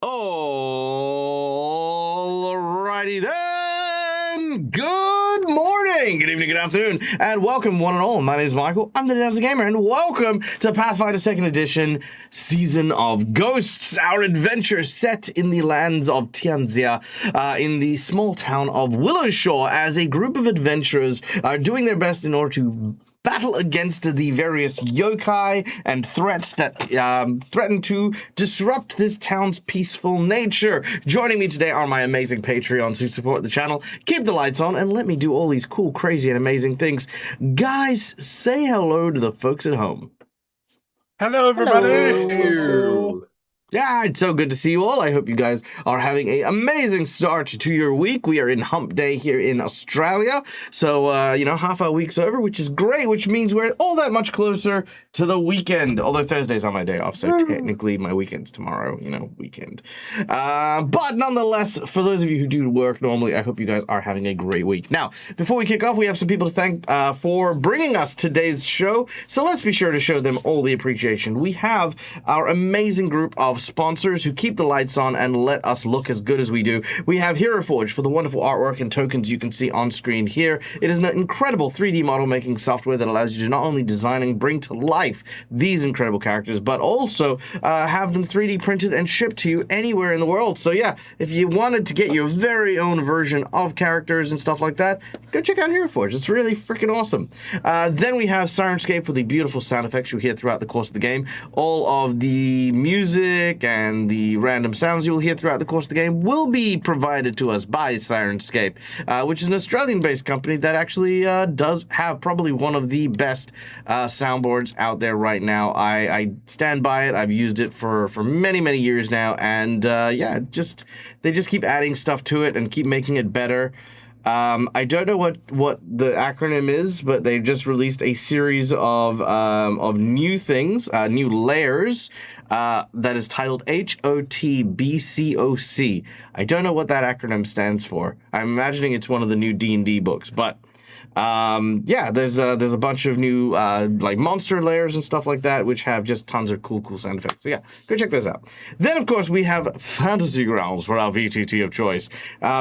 Alrighty then. Good morning, good evening, good afternoon, and welcome one and all. My name is Michael. I'm the Dazzle Gamer, and welcome to Pathfinder 2nd Edition, Season of Ghosts. Our adventure set in the lands of Tianxia, in the small town of Willowshore, as a group of adventurers are doing their best in order to battle against the various yokai and threats that threaten to disrupt this town's peaceful nature. Joining me today are my amazing Patreons who support the channel, keep the lights on, and let me do all these cool, crazy, and amazing things. Guys, say hello to the folks at home. Hello, everybody. Hello. Yeah, it's so good to see you all. I hope you guys are having an amazing start to your week. We are in hump day here in Australia. So, half our week's over, which is great, which means we're all that much closer to the weekend. Although Thursday's on my day off, so technically my weekend's tomorrow, weekend. But nonetheless, for those of you who do work normally, I hope you guys are having a great week. Now, before we kick off, we have some people to thank for bringing us today's show. So let's be sure to show them all the appreciation. We have our amazing group of sponsors who keep the lights on and let us look as good as we do. We have Hero Forge for the wonderful artwork and tokens you can see on screen here. It is an incredible 3D model making software that allows you to not only design and bring to life these incredible characters, but also have them 3D printed and shipped to you anywhere in the world. So yeah, if you wanted to get your very own version of characters and stuff like that, go check out Hero Forge. It's really freaking awesome. Then we have Sirenscape for the beautiful sound effects you hear throughout the course of the game. All of the music and the random sounds you'll hear throughout the course of the game will be provided to us by Sirenscape, which is an Australian-based company that actually does have probably one of the best soundboards out there right now. I stand by it. I've used it for many, many years now, and they just keep adding stuff to it and keep making it better. I don't know what the acronym is, but they've just released a series of new things, new layers, that is titled HOTBCOC. I don't know what that acronym stands for. I'm imagining it's one of the new D&D books, but there's a bunch of new like monster layers and stuff like that, which have just tons of cool sound effects. So yeah, go check those out. Then of course we have Fantasy Grounds for our VTT of choice,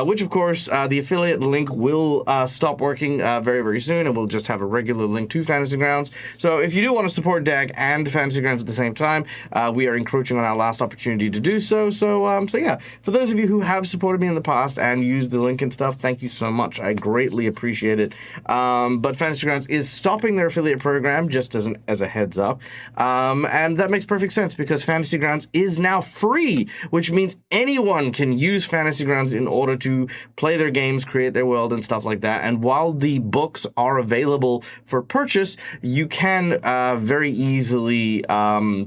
which of course the affiliate link will stop working very, very soon, and we'll just have a regular link to Fantasy Grounds. So if you do want to support DAG and Fantasy Grounds at the same time, we are encroaching on our last opportunity to do so. So yeah, for those of you who have supported me in the past and used the link and stuff, thank you so much. I greatly appreciate it. But Fantasy Grounds is stopping their affiliate program, just as a heads up. And that makes perfect sense because Fantasy Grounds is now free, which means anyone can use Fantasy Grounds in order to play their games, create their world, and stuff like that. And while the books are available for purchase, you can very easily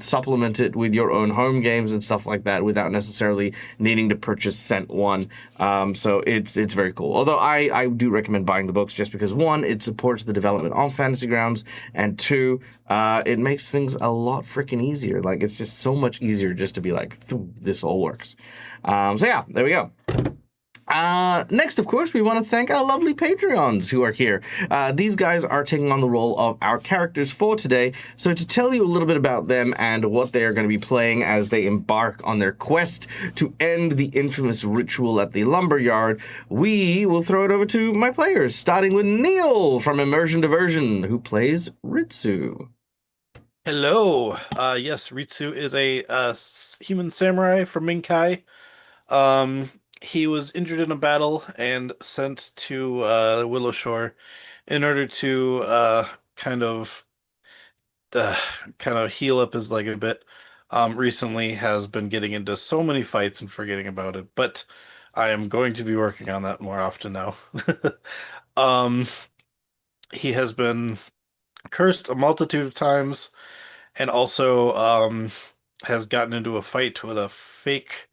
supplement it with your own home games and stuff like that without necessarily needing to purchase Cent One. So it's very cool. Although I do recommend buying the books just because, one, it supports the development of Fantasy Grounds, and two, it makes things a lot freaking easier. Like, it's just so much easier just to be like, this all works. So yeah, there we go. Next, of course, we want to thank our lovely Patreons who are here. These guys are taking on the role of our characters for today. So to tell you a little bit about them and what they are going to be playing as they embark on their quest to end the infamous ritual at the lumberyard, we will throw it over to my players, starting with Neil from Immersion Diversion, who plays Ritsu. Hello. Yes, Ritsu is a human samurai from Minkai. He was injured in a battle and sent to Willowshore in order to kind of heal up his leg a bit. Recently has been getting into so many fights and forgetting about it, but I am going to be working on that more often now. Um, he has been cursed a multitude of times, and also has gotten into a fight with a fake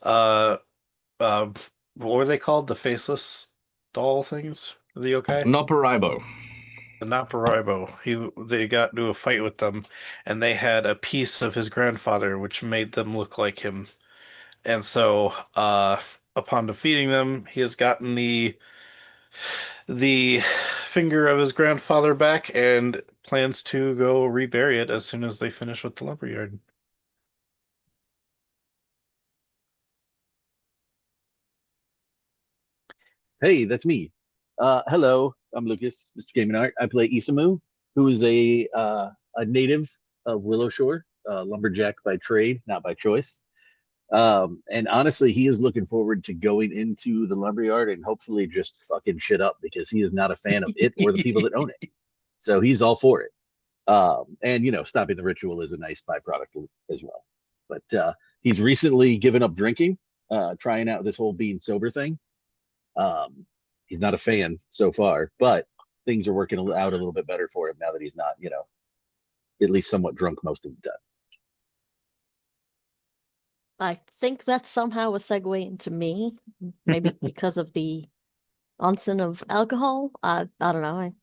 uh what were they called? The faceless doll things? Are they okay? Noparaibo. The Naparaibo. They got into a fight with them, and they had a piece of his grandfather which made them look like him. And so upon defeating them, he has gotten the finger of his grandfather back and plans to go rebury it as soon as they finish with the lumberyard. Hey, that's me. Hello, I'm Lucas, Mr. Game and Art. I play Isamu, who is a native of Willow Shore, lumberjack by trade, not by choice. And honestly, he is looking forward to going into the lumberyard and hopefully just fucking shit up because he is not a fan of it or the people that own it. So he's all for it. And stopping the ritual is a nice byproduct as well. But he's recently given up drinking, trying out this whole being sober thing. He's not a fan so far, but things are working out a little bit better for him now that he's not, at least somewhat drunk most of the time. I think that's somehow a segue into me, maybe because of the onsen of alcohol. I don't know. I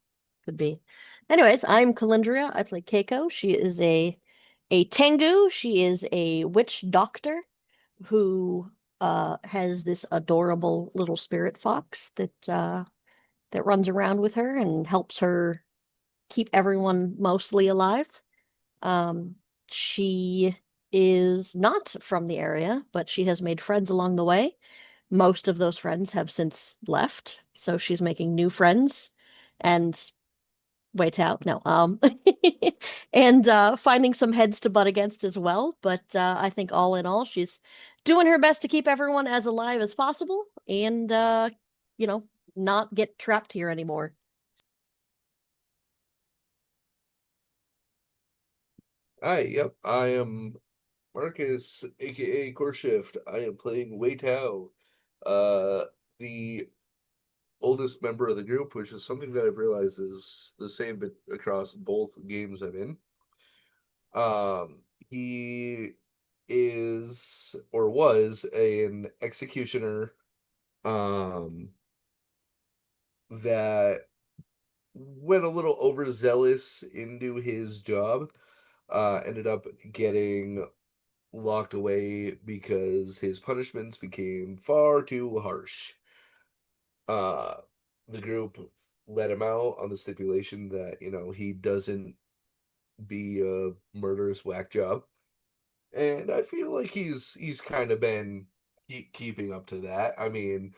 could be. Anyways, I'm Calendria. I play Keiko. She is a Tengu. She is a witch doctor who has this adorable little spirit fox that runs around with her and helps her keep everyone mostly alive. She is not from the area, but she has made friends along the way. Most of those friends have since left, so she's making new friends and wait out. No, and finding some heads to butt against as well. But I think all in all, she's doing her best to keep everyone as alive as possible and you know, not get trapped here anymore. Hi, yep, I am Marcus, aka Shift. I am playing Wei Tao, the oldest member of the group, which is something that I've realized is the same but across both games I'm in. He is or was an executioner, that went a little overzealous into his job. Ended up getting locked away because his punishments became far too harsh. Uh, the group let him out on the stipulation that, he doesn't be a murderous whack job. And I feel like he's kind of been keeping up to that. I mean,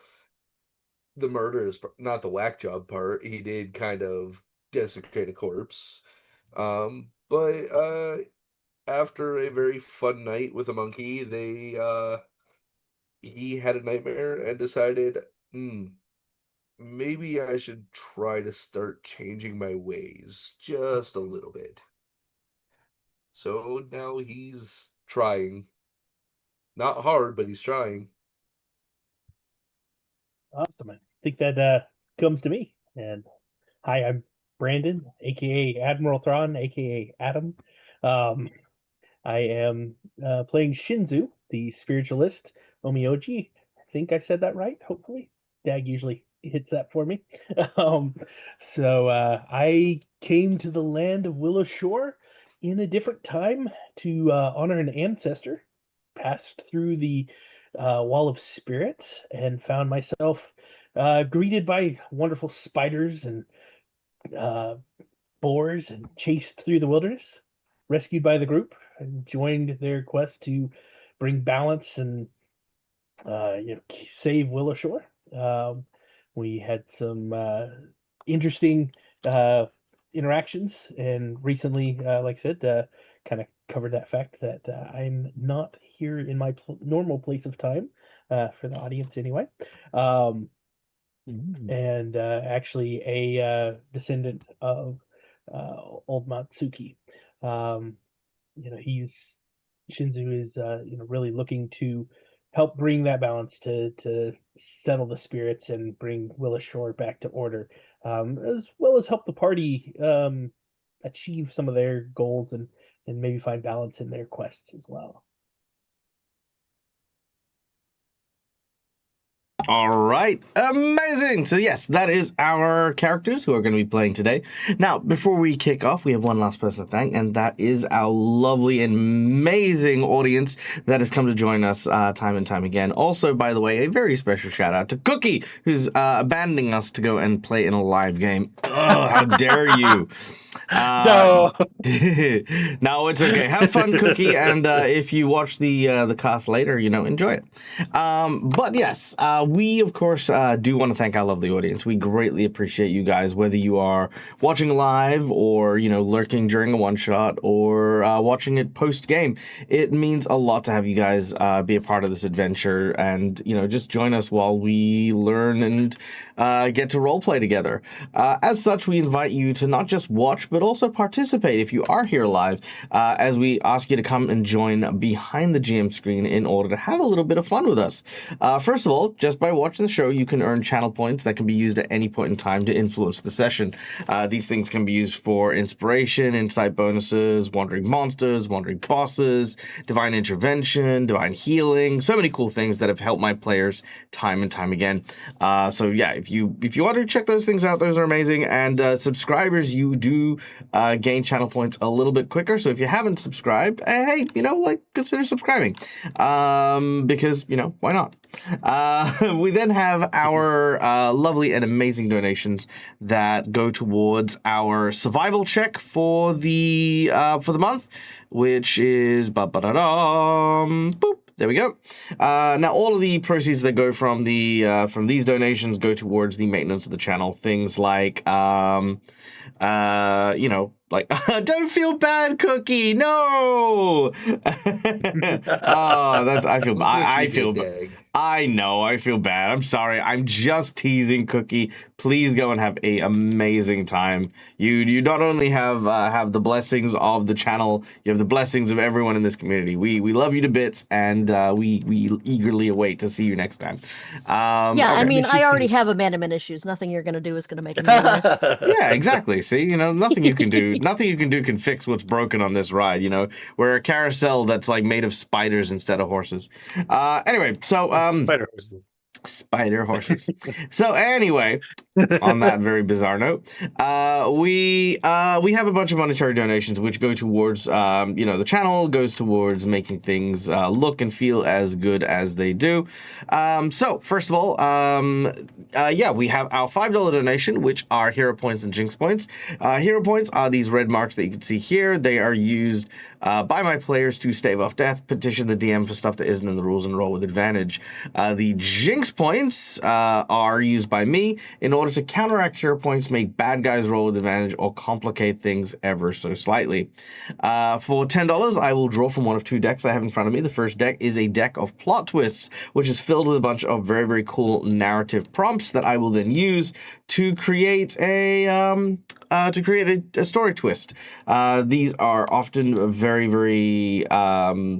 the murder is not the whack job part. He did kind of desecrate a corpse. But after a very fun night with a monkey, he had a nightmare and decided, maybe I should try to start changing my ways just a little bit. So now he's trying. Not hard, but he's trying. Awesome. I think that comes to me. And hi, I'm Brandon, aka Admiral Thrawn, aka Adam. I am playing Shinzu, the spiritualist, Omioji. I think I said that right, hopefully. Dag usually hits that for me. So I came to the land of Willow Shore in a different time to honor an ancestor, passed through the Wall of Spirits, and found myself greeted by wonderful spiders and boars and chased through the wilderness, rescued by the group, and joined their quest to bring balance and save Willow Shore. We had some interesting interactions, and recently, like I said, kind of covered that fact that I'm not here in my normal place of time for the audience anyway. And actually a descendant of old Matsuki. He's Shinzu is really looking to help bring that balance to settle the spirits and bring Willow Shore back to order, as well as help the party achieve some of their goals and maybe find balance in their quests as well. All right, amazing. So yes, that is our characters who are going to be playing today. Now, before we kick off, we have one last person to thank, and that is our lovely and amazing audience that has come to join us time and time again. Also, by the way, a very special shout out to Cookie, who's abandoning us to go and play in a live game. Oh, how dare you! No. No, it's okay. Have fun, Cookie, and if you watch the cast later, enjoy it. But yes, we of course do want to thank our lovely audience. We greatly appreciate you guys, whether you are watching live or lurking during a one shot or watching it post game. It means a lot to have you guys be a part of this adventure and just join us while we learn and get to roleplay together. As such, we invite you to not just watch, but also participate if you are here live, as we ask you to come and join behind the GM screen in order to have a little bit of fun with us. First of all, just by watching the show, you can earn channel points that can be used at any point in time to influence the session. These things can be used for inspiration, insight bonuses, wandering monsters, wandering bosses, divine intervention, divine healing, so many cool things that have helped my players time and time again. So yeah, if you want to check those things out, those are amazing. And subscribers, you do gain channel points a little bit quicker. So if you haven't subscribed, hey, consider subscribing. Because, why not? We then have our lovely and amazing donations that go towards our survival check for the month, which is boop. There we go. Now, all of the proceeds that go from these donations go towards the maintenance of the channel. Things like, don't feel bad, Cookie. No. I feel bad. I know. I feel bad. I'm sorry. I'm just teasing, Cookie. Please go and have a amazing time. You not only have the blessings of the channel, you have the blessings of everyone in this community. We love you to bits, and we eagerly await to see you next time. Yeah, okay. I mean, I already have abandonment issues. Nothing you're going to do is going to make it worse. Yeah, exactly. See, nothing you can do. Nothing you can do can fix what's broken on this ride. We're a carousel that's like made of spiders instead of horses. Anyway, so spider horses. So anyway, on that very bizarre note, we have a bunch of monetary donations which go towards the channel, goes towards making things look and feel as good as they do. So first of all, we have our $5 donation, which are hero points and jinx points. Hero points are these red marks that you can see here. They are used by my players to stave off death, petition the DM for stuff that isn't in the rules, and roll with advantage. The jinx points are used by me in order to counteract hero points, make bad guys roll with advantage, or complicate things ever so slightly. For $10, I will draw from one of two decks I have in front of me. The first deck is a deck of plot twists, which is filled with a bunch of very, very cool narrative prompts that I will then use to create a story twist. These are often very, very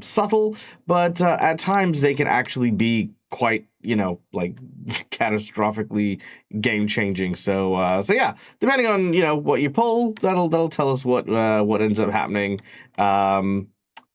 subtle, but at times they can actually be quite, catastrophically game changing. So yeah, depending on what you pull, that'll tell us what ends up happening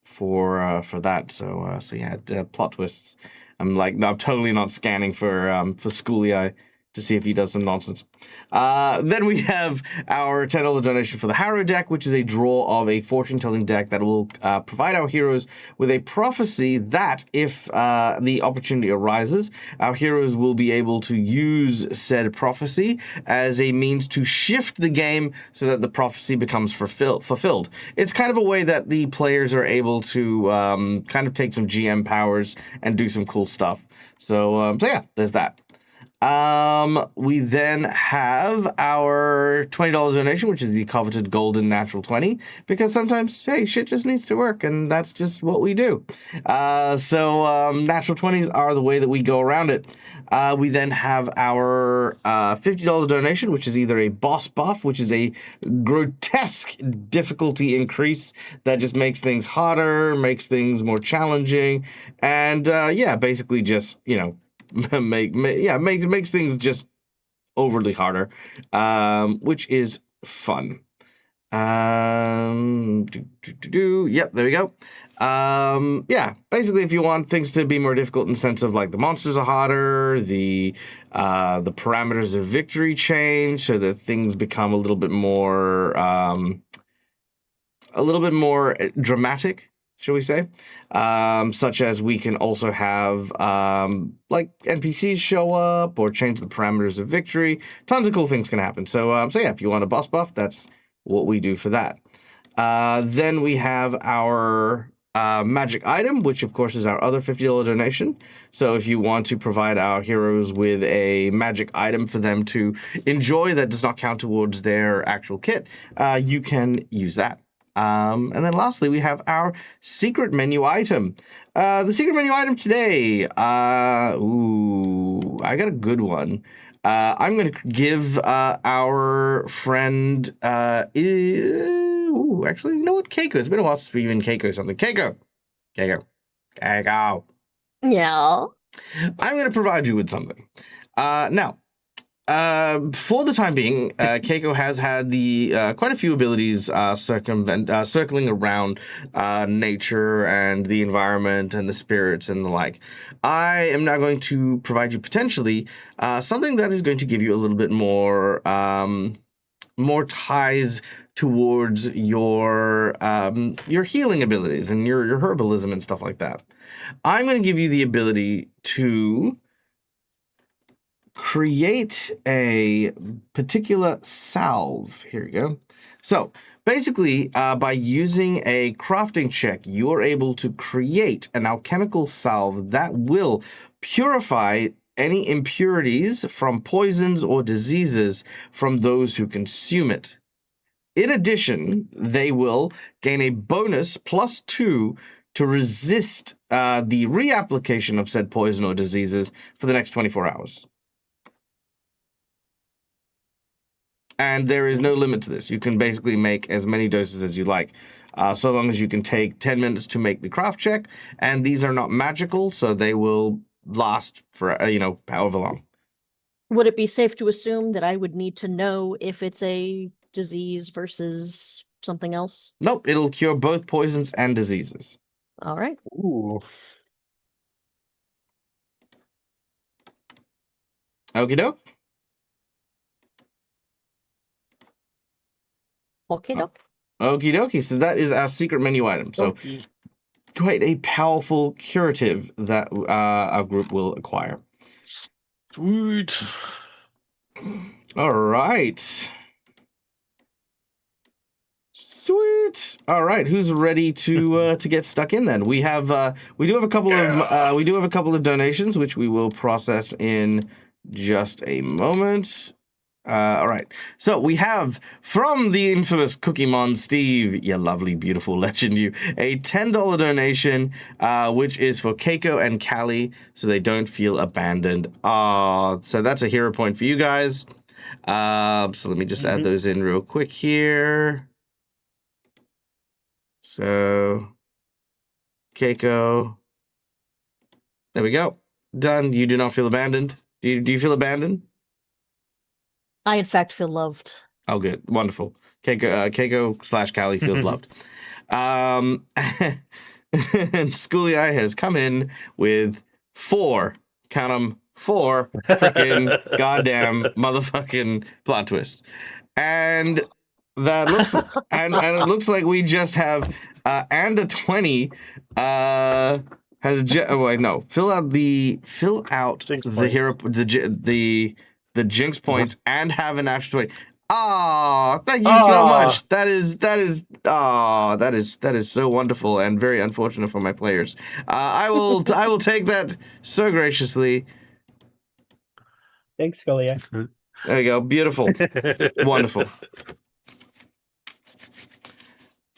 for that. So yeah, plot twists. I'm totally not scanning for Schooly Eye to see if he does some nonsense. Then we have our $10 donation for the Harrow deck, which is a draw of a fortune-telling deck that will provide our heroes with a prophecy that, if the opportunity arises, our heroes will be able to use said prophecy as a means to shift the game so that the prophecy becomes fulfilled. It's kind of a way that the players are able to kind of take some GM powers and do some cool stuff. So yeah, there's that. We then have our $20 donation, which is the coveted golden natural 20, because sometimes, hey, shit just needs to work, and that's just what we do. So natural 20s are the way that we go around it. We then have our $50 donation, which is either a boss buff, which is a grotesque difficulty increase that just makes things harder, makes things more challenging, and basically just, makes things just overly harder, which is fun. Yep, there we go. Basically, if you want things to be more difficult in the sense of the monsters are harder, the parameters of victory change so that things become a little bit more dramatic, shall we say, such as we can also have NPCs show up or change the parameters of victory. Tons of cool things can happen. So yeah, if you want a boss buff, that's what we do for that. Then we have our magic item, which of course is our other $50 donation. So if you want to provide our heroes with a magic item for them to enjoy that does not count towards their actual kit, you can use that. And then lastly, we have our secret menu item. The secret menu item today, I got a good one. I'm going to give our friend, actually, you know what, Keiko. It's been a while since we've even Keiko something. Keiko. Yeah. I'm going to provide you with something. Now, for the time being, Keiko has had the quite a few abilities circling around nature and the environment and the spirits and the like. I am now going to provide you potentially something that is going to give you a little bit more ties towards your healing abilities and your herbalism and stuff like that. I'm going to give you the ability to create a particular salve. Here we go. So basically, by using a crafting check, you're able to create an alchemical salve that will purify any impurities from poisons or diseases from those who consume it. In addition, they will gain a bonus +2 to resist the reapplication of said poison or diseases for the next 24 hours. And there is no limit to this. You can basically make as many doses as you like, so long as you can take 10 minutes to make the craft check. And these are not magical, so they will last for, however long. Would it be safe to assume that I would need to know if it's a disease versus something else? Nope, it'll cure both poisons and diseases. All right. Ooh. Okie doke. Okay, doke. Okie dokie. So that is our secret menu item. So quite a powerful curative that our group will acquire. Sweet. All right. Sweet. All right. Who's ready to get stuck in then? We do have a couple of donations which we will process in just a moment. All right. So we have from the infamous Cookie Mon Steve, you lovely, beautiful legend, you, a $10 donation, which is for Keiko and Callie, so they don't feel abandoned. So that's a hero point for you guys. So let me just add those in real quick here. So Keiko, there we go. Done. You do not feel abandoned. Do you feel abandoned? I, in fact, feel loved. Oh, good. Wonderful. Keiko/Callie feels loved. And Schooly Eye has come in with 4, count 'em, 4 freaking goddamn motherfucking plot twists. And that looks, and it looks like we just have, and a 20, fill out the hero, the jinx points and have an extra 20. Oh, thank you so much. That is so wonderful and very unfortunate for my players. I will take that so graciously. Thanks, Scully. There we go. Beautiful. Wonderful.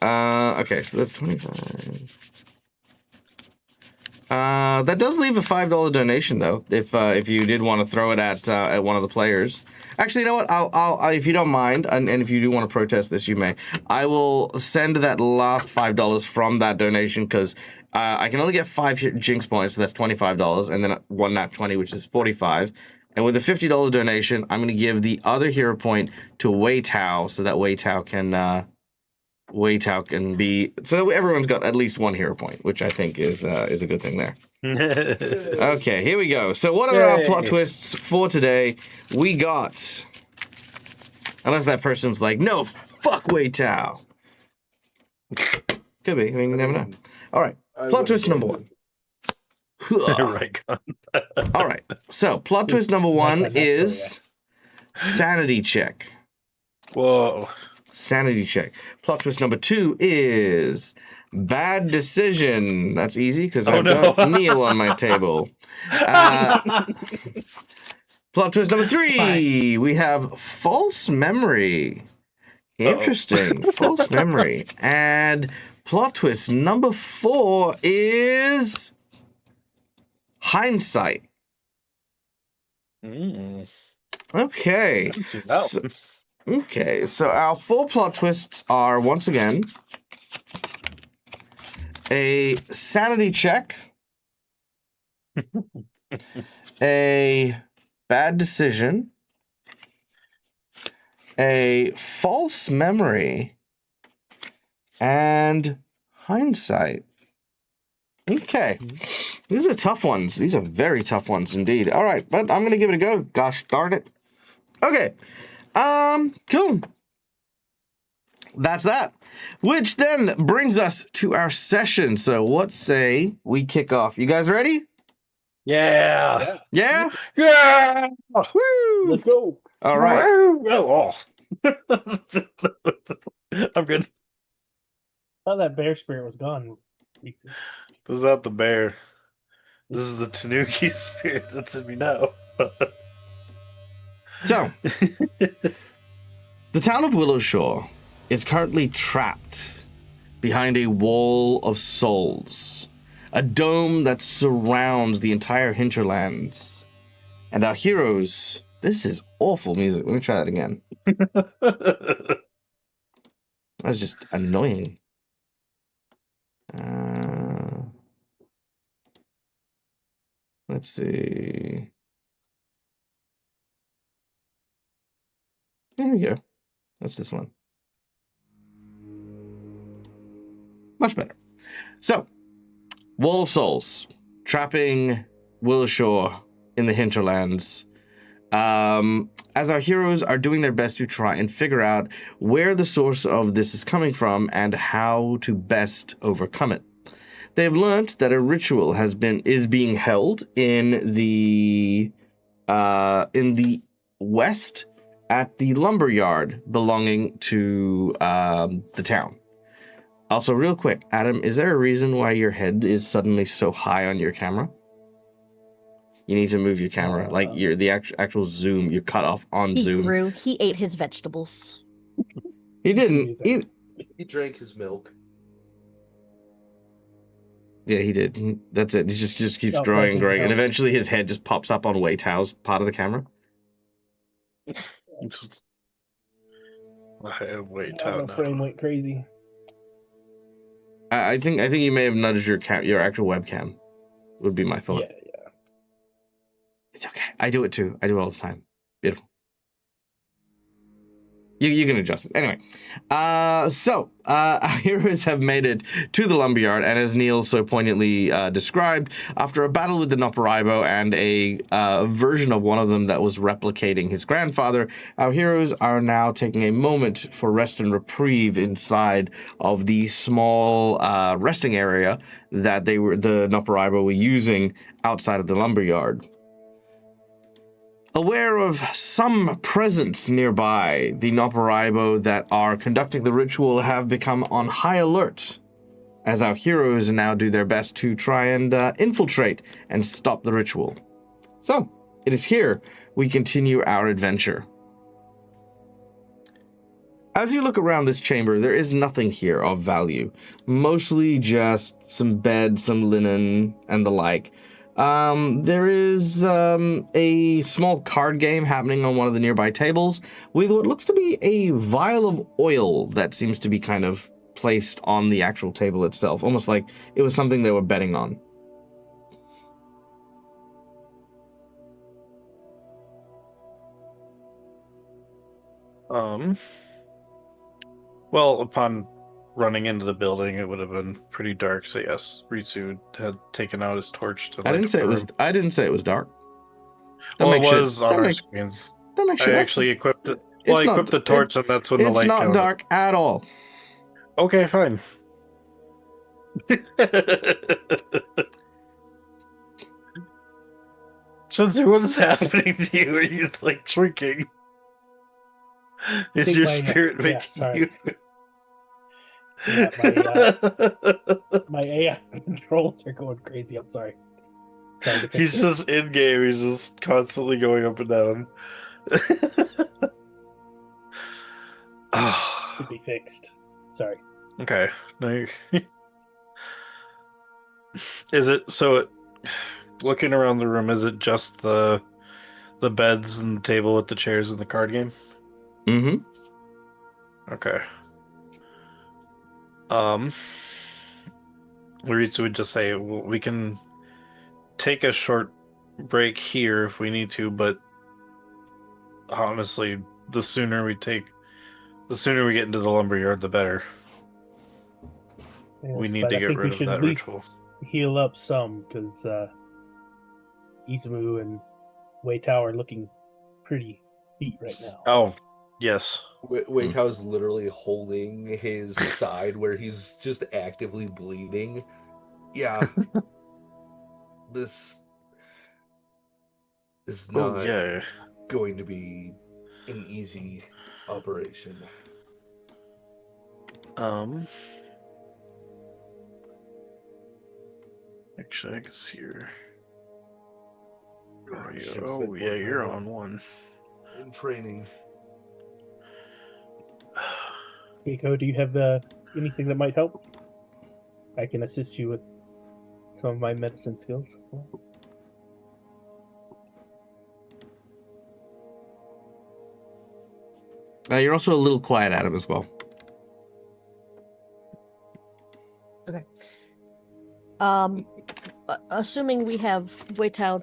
Okay, so that's 25. That does leave a $5 donation though, if you did want to throw it at one of the players. Actually, you know what? I'll if you don't mind, and if you do want to protest this, you may. I will send that last $5 from that donation because I can only get 5 jinx points, so that's $25, and then 1 nat 20, which is 45. And with a $50 donation, I'm going to give the other hero point to Wei Tao, so that Wei Tao can be, so that everyone's got at least 1 hero point, which I think is a good thing there. Okay, here we go. So what are our plot twists for today? We got, unless that person's like, no, fuck Wei Tao. Could be. I mean, you never know. All right, plot twist number 1. Right. All right, so plot twist number 1 is sanity check. Whoa. sanity check. Plot twist number 2 is bad decision. That's easy because I've got Neil on my table. Plot twist number 3, we have false memory. Interesting. False memory. And plot twist number 4 is hindsight. Okay. So our 4 plot twists are, once again, a sanity check, a bad decision, a false memory, and hindsight. Okay. These are tough ones. These are very tough ones indeed. All right, but I'm going to give it a go. Gosh darn it. Okay. Cool. That's that. Which then brings us to our session. So what say we kick off? You guys ready? Yeah. Yeah? Yeah. Woo! Let's go. All right. Oh. I'm good. Oh, that bear spirit was gone. This is not the bear. This is the Tanuki spirit that's in me now. So, the town of Willowshore is currently trapped behind a wall of souls, a dome that surrounds the entire hinterlands. And our heroes, this is awful music. Let me try that again. That's just annoying. Let's see. There we go. That's this one. Much better. So, Wall of Souls, trapping Willowshore in the hinterlands. As our heroes are doing their best to try and figure out where the source of this is coming from and how to best overcome it. They have learned that a ritual is being held in the west at the lumberyard belonging to the town. Also, real quick, Adam, is there a reason why your head is suddenly so high on your camera? You need to move your camera, like the actual zoom. You're cut off on zoom. He grew. He ate his vegetables. He didn't. He drank his milk. Yeah, he did. That's it. He just keeps growing and growing, and eventually his head just pops up on Wei Tao's part of the camera. Wait, The frame went crazy. I think you may have nudged your actual webcam. Would be my thought. Yeah. It's okay. I do it too. I do it all the time. Beautiful. You can adjust it. Anyway, so our heroes have made it to the lumberyard, and as Neil so poignantly described, after a battle with the Noparaibo and a version of one of them that was replicating his grandfather, our heroes are now taking a moment for rest and reprieve inside of the small resting area that the Noparaibo were using outside of the lumberyard. Aware of some presence nearby, the Noparaibo that are conducting the ritual have become on high alert, as our heroes now do their best to try and infiltrate and stop the ritual. So, it is here we continue our adventure. As you look around this chamber, there is nothing here of value. Mostly just some beds, some linen, and the like. There is a small card game happening on one of the nearby tables with what looks to be a vial of oil that seems to be kind of placed on the actual table itself, almost like it was something they were betting on. Well, upon running into the building, it would have been pretty dark. So yes, Ritsu had taken out his torch to. I didn't say it was dark. Well, it was on our screens. I actually equipped it. Well, I equipped the torch, and that's when the light. It's not dark at all. Okay, fine. Shinsu, what is happening to you? Are you just like shrinking? Is think your my, spirit yeah, making sorry. you? Yeah, my AI controls are going crazy. I'm sorry. Trying to fix He's it. just in game. He's just constantly going up and down. Oh, Should be fixed. Sorry. okay. No, is it so? Looking around the room, is it just the beds and the table with the chairs and the card game? Mm-hmm. Okay. Luritsu would just say, well, we can take a short break here if we need to, but honestly, the sooner we get into the lumberyard, the better. We Yes, need but to I get think we rid of should that at least ritual. heal up some because Izumu and Wei Tao are looking pretty beat right now. Oh, yes. Wait, Tao's literally holding his side where he's just actively bleeding. Yeah. This is Oh, not yeah. going to be an easy operation. Actually, I can see your. I You? should've Oh, spent more yeah, you're time on one. in training. Keiko, do you have anything that might help? I can assist you with some of my medicine skills. You're also a little quiet, Adam, as well. Okay. Assuming we have Wei Tao,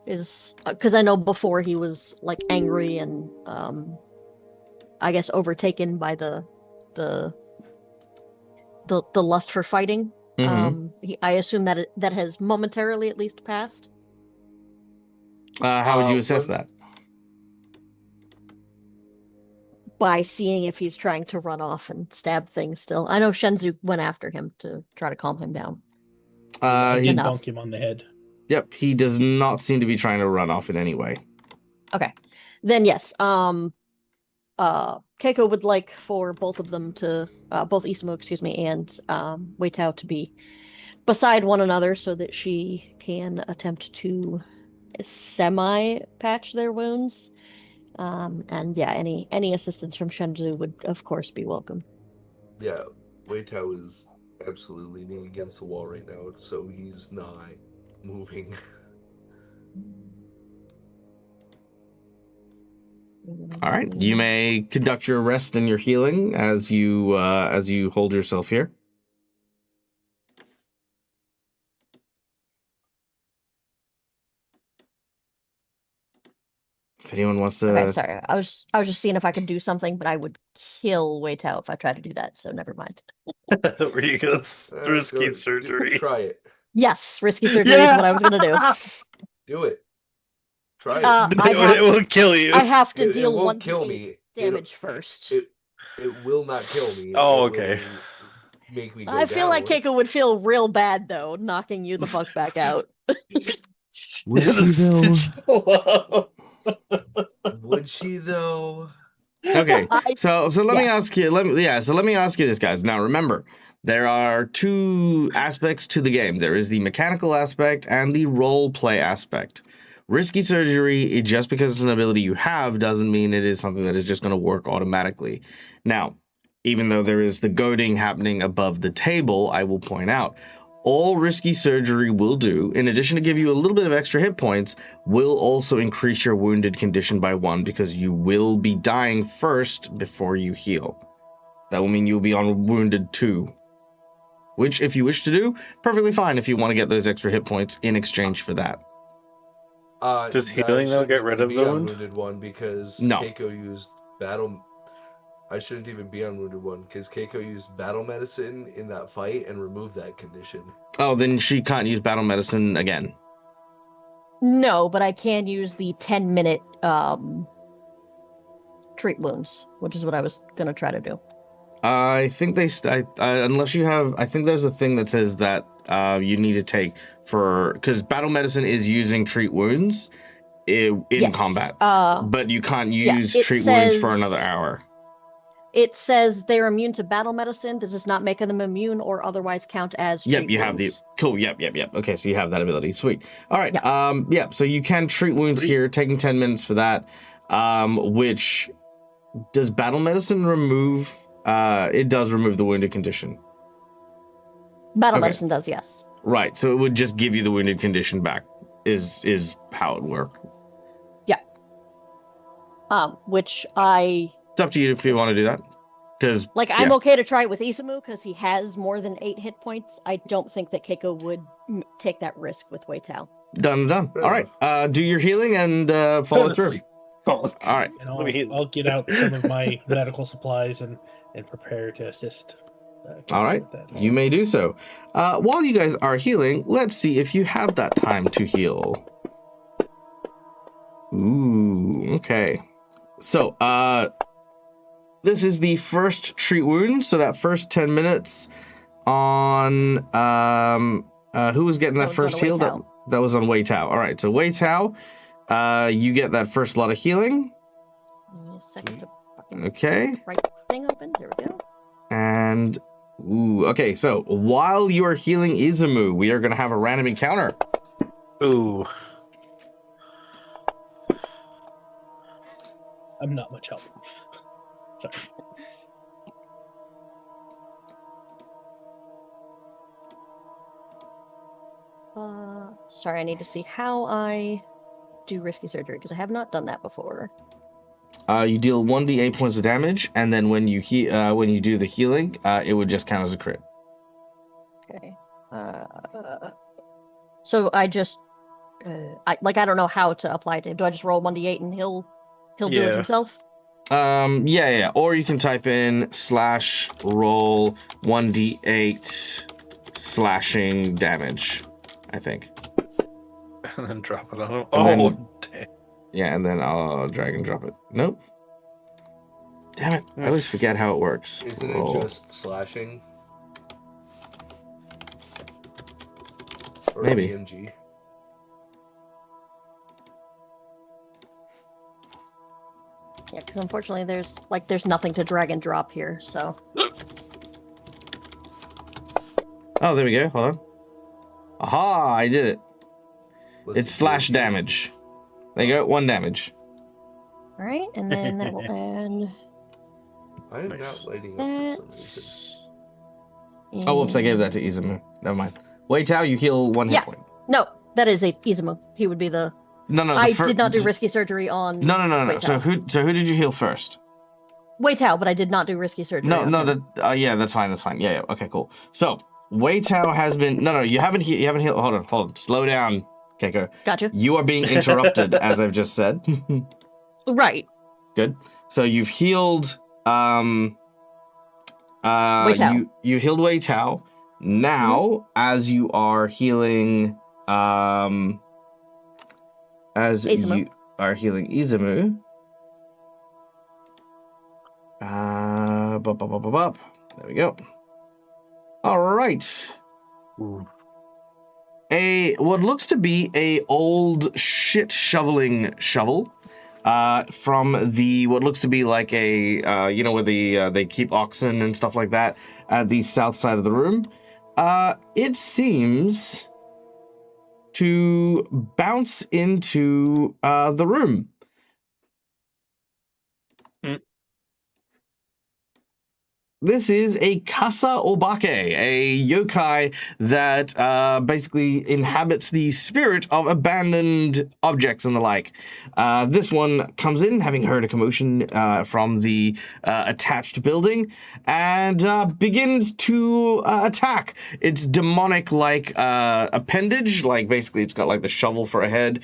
is because I know before he was like angry and I guess overtaken by the lust for fighting. Mm-hmm. I assume that that has momentarily at least passed. How would you assess Let- that? By seeing if he's trying to run off and stab things still. I know Shenzu went after him to try to calm him down. I did enough. bonk him on the head. Yep, he does not seem to be trying to run off in any way. Okay. Then yes, Keiko would like for both of them to both Isamu, excuse me, and Wei Tao to be beside one another so that she can attempt to semi-patch their wounds. And yeah, any assistance from Shenju would of course be welcome. Yeah, Wei Tao is absolutely leaning against the wall right now, so he's not moving. All right, you may conduct your rest and your healing as you hold yourself here. If anyone wants to, Okay, sorry. I was just seeing if I could do something, but I would kill Wei Tao if I tried to do that, so never mind. Were you gonna risky Go- surgery? Try it. Yes, risky surgery is what I was gonna do. Do it. Try it. It will kill you. I have to It deal won't 1d8 kill me. damage first. It will not kill me. Oh, It will okay. make me go I feel like down. Keiko would feel real bad though, knocking you the fuck back out. would she though? Would she though? Okay, so let me yeah. ask you. Let me ask you this, guys. Now remember, there are two aspects to the game. There is the mechanical aspect and the role play aspect. Risky surgery, just because it's an ability you have, doesn't mean it is something that is just going to work automatically. Now, even though there is the goading happening above the table, I will point out, all risky surgery will do, in addition to give you a little bit of extra hit points, will also increase your wounded condition by 1 because you will be dying first before you heal. That will mean you'll be on wounded 2. Which, if you wish to do, perfectly fine if you want to get those extra hit points in exchange for that. Does I healing, though, shouldn't get rid even of be the on wound? Wounded 1 because No. Keiko used battle. I shouldn't even be on Wounded 1 because Keiko used battle medicine in that fight and removed that condition. Oh, then she can't use battle medicine again. No, but I can use the 10-minute treat wounds, which is what I was gonna try to do. I think unless you have, I think there's a thing that says that you need to take because battle medicine is using treat wounds. in Yes, combat, but you can't yeah, use it treat wounds for says- another hour. It says they're immune to battle medicine. That does not make them immune or otherwise count as Yep, treat you have the wounds. cool. Yep. Okay, so you have that ability. Sweet. All right. Yep. So you can treat wounds Sweet. here, taking 10 minutes for that. Which does battle medicine remove? It does remove the wounded condition. Battle Okay. medicine does, yes. Right. So it would just give you the wounded condition back. Is how it works. Which I It's up to you if you want to do that. Because like. I'm okay to try it with Isamu because he has more than 8 hit points. I don't think that Keiko would take that risk with Wei Tao. done. Fair All right. Do your healing and follow through. Honestly. Oh, All right. And Let me- I'll get out some of my medical supplies and prepare to assist. All right. with that. You may do so. While you guys are healing, let's see if you have that time to heal. Ooh, okay. So, this is the first treat wound. So that first 10 minutes on who was getting that That would go first to Wei heal? Tao. That was on Wei Tao. All right. So Wei Tao, you get that first lot of healing. Give me a second to fucking Okay. right thing open. There we go. And okay. So while you are healing Izumu, we are going to have a random encounter. Ooh. I'm not much help. Sorry. Sorry, I need to see how I do risky surgery because I have not done that before. You deal 1d8 points of damage, and then when you do the healing, it would just count as a crit. Okay. So I just, I don't know how to apply it to him. Do I just roll 1d8 and he'll do it Yeah. himself? Yeah. Or you can type in /roll 1d8 slashing damage, I think. And then drop it on him. And Oh, then- damn. Yeah, and then I'll drag and drop it. Nope. Damn it. I always forget how it works. Isn't Roll. it just slashing? Or Maybe. EMG? Yeah, because unfortunately there's nothing to drag and drop here, so. Oh, there we go. Hold on. Aha, I did it. Let's It's see slash EMG. damage. There you go, 1 damage. Alright, and then that will add I am Nice. not lighting up for some reason. that. Oh, whoops, I gave that to Izumu. Never mind. Wei Tao, you heal 1 Yeah. hit point. No, that is a Izumu. He would be the. No, the I did not do risky surgery on. No. Wei So Tao. who did you heal first? Wei Tao, but I did not do risky surgery. No, on him. yeah, that's fine. Yeah. Okay, cool. So Wei Tao has been no, you haven't healed. Hold on. Slow down, Keiko. Gotcha. You are being interrupted, as I've just said. Right. Good. So you've healed. Wei Tao. You healed Wei Tao. Now, as you are healing, as Izumu. you are healing Izumu. There we go. All right. Ooh. What looks to be a old shit shoveling shovel. From what looks to be like a where they keep oxen and stuff like that at the south side of the room. It seems to bounce into the room. This is a Kasa Obake, a yokai that basically inhabits the spirit of abandoned objects and the like. This one comes in, having heard a commotion from the attached building, and begins to attack. Its demonic-like appendage, like basically it's got like the shovel for a head,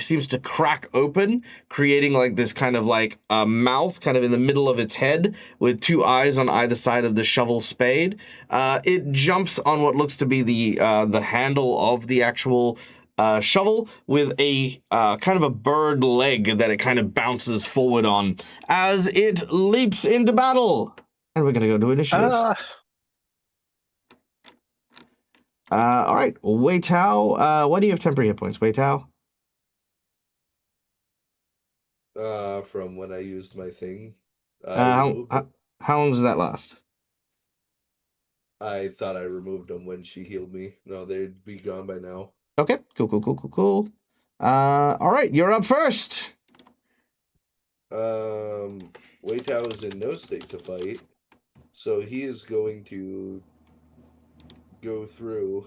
seems to crack open, creating like this kind of like a mouth kind of in the middle of its head with 2 eyes on either side of the shovel spade. It jumps on what looks to be the handle of the actual shovel with a kind of a bird leg that it kind of bounces forward on as it leaps into battle. And we're going to go to initiative. All right, Wei Tao. Why do you have temporary hit points, Wei Tao? From when I used my thing. I How, removed how them. how long does that last? I thought I removed them when she healed me. No, they'd be gone by now. Okay, cool. All right, you're up first. Wei Tao is in no state to fight, so he is going to go through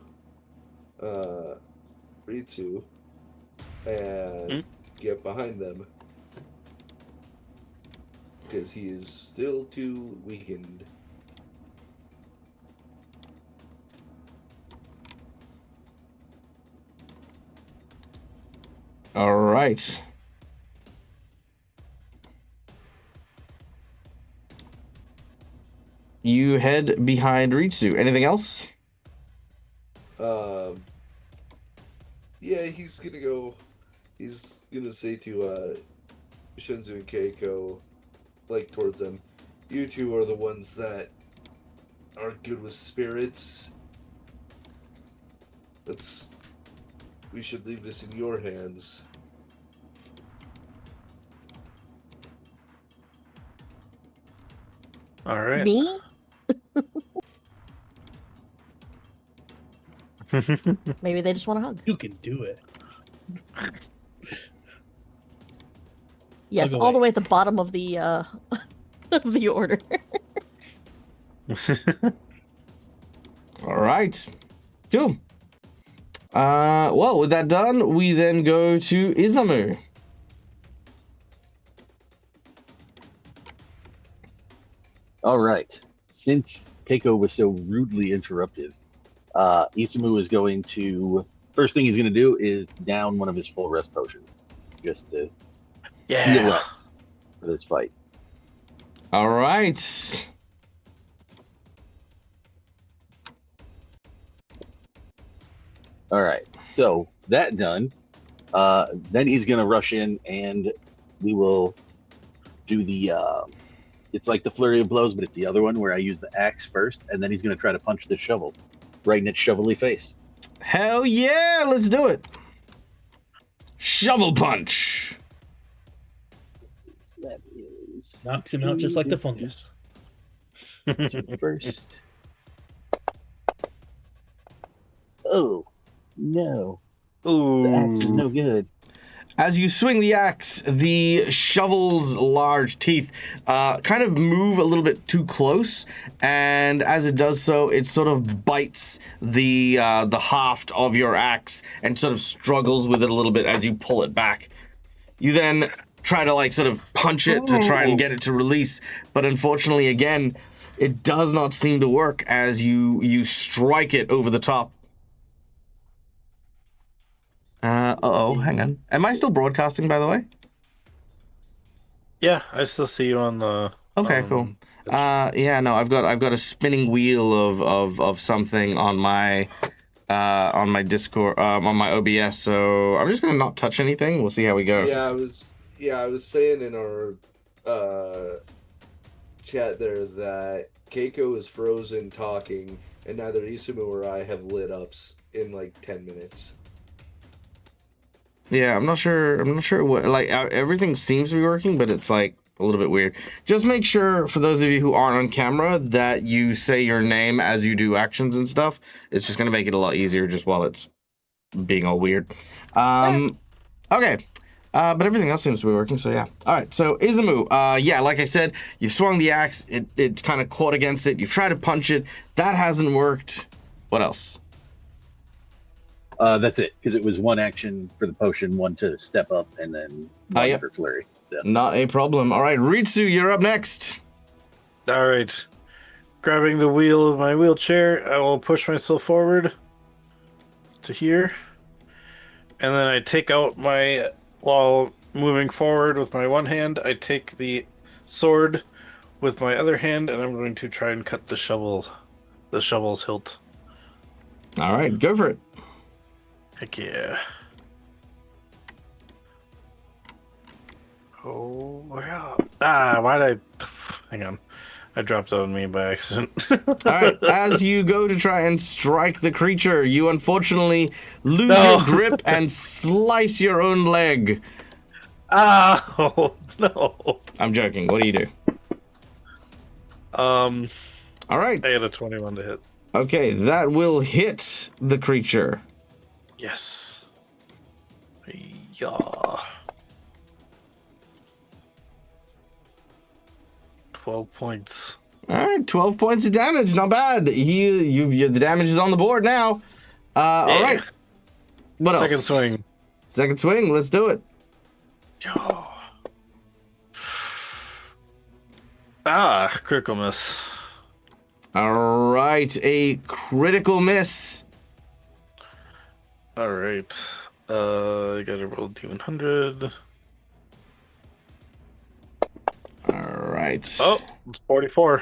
Ritsu and get behind them because he is still too weakened. All right. You head behind Ritsu. Anything else? Yeah, he's gonna go. He's gonna say to Shinzu and Keiko, like towards them, you two are the ones that are good with spirits. We should leave this in your hands. All right. Me? Maybe they just want a hug. You can do it. Yes, Hug all the away. way at the bottom of the of the order. All right. Cool. Well, with that done, we then go to Izumu. All right. Since Keiko was so rudely interrupted, Isamu is going to. First thing he's going to do is down one of his full rest potions, just to heal Yeah. up for this fight. All right. All right. So that done, then he's going to rush in, and we will do the. It's like the flurry of blows, but it's the other one where I use the axe first, and then he's going to try to punch the shovel right in its shovelly face. Hell yeah, let's do it. Shovel punch. Let's see, so that is Knocks him out just like the fungus. so first. Oh no, the axe is Ooh. no good. As you swing the axe, the shovel's large teeth kind of move a little bit too close, and as it does so, it sort of bites the haft of your axe and sort of struggles with it a little bit as you pull it back. You then try to like sort of punch it to try and get it to release, but unfortunately, again, it does not seem to work as you strike it over the top. Hang on. Am I still broadcasting, by the way? Yeah, I still see you on the. Okay, cool. Yeah, no, I've got a spinning wheel of something on my Discord, on my OBS. So I'm just gonna not touch anything. We'll see how we go. Yeah, I was saying in our chat there that Keiko is frozen talking, and neither Isamu or I have lit ups in like 10 minutes. Yeah, I'm not sure what like everything seems to be working, but it's like a little bit weird. Just make sure, for those of you who aren't on camera, that you say your name as you do actions and stuff. It's just gonna make it a lot easier just while it's being all weird. Okay. But everything else seems to be working, so yeah. All right, so Izumu, yeah, like I said, you've swung the axe, it's kind of caught against it, you've tried to punch it, that hasn't worked. What else? That's it, because it was one action for the potion, one to step up, and then one Yep. for flurry. So Not a problem. All right, Ritsu, you're up next. All right. Grabbing the wheel of my wheelchair, I will push myself forward to here. And then I take out while moving forward with my one hand, I take the sword with my other hand, and I'm going to try and cut the shovel's hilt. All right, go for it. Heck yeah. Oh, yeah. Why'd I... Hang on. I dropped it on me by accident. All right, as you go to try and strike the creature, you unfortunately lose No. your grip and slice your own leg. Oh no. I'm joking. What do you do? All right. I got a 21 to hit. Okay, that will hit the creature. Yes. Yeah. 12 points. All right, 12 points of damage. Not bad. The damage is on the board now. All right. What Second else? swing. Second swing. Let's do it. Yeah. Ah, critical miss. All right, a critical miss. All right. I gotta roll D100. All right. Oh, it's 44.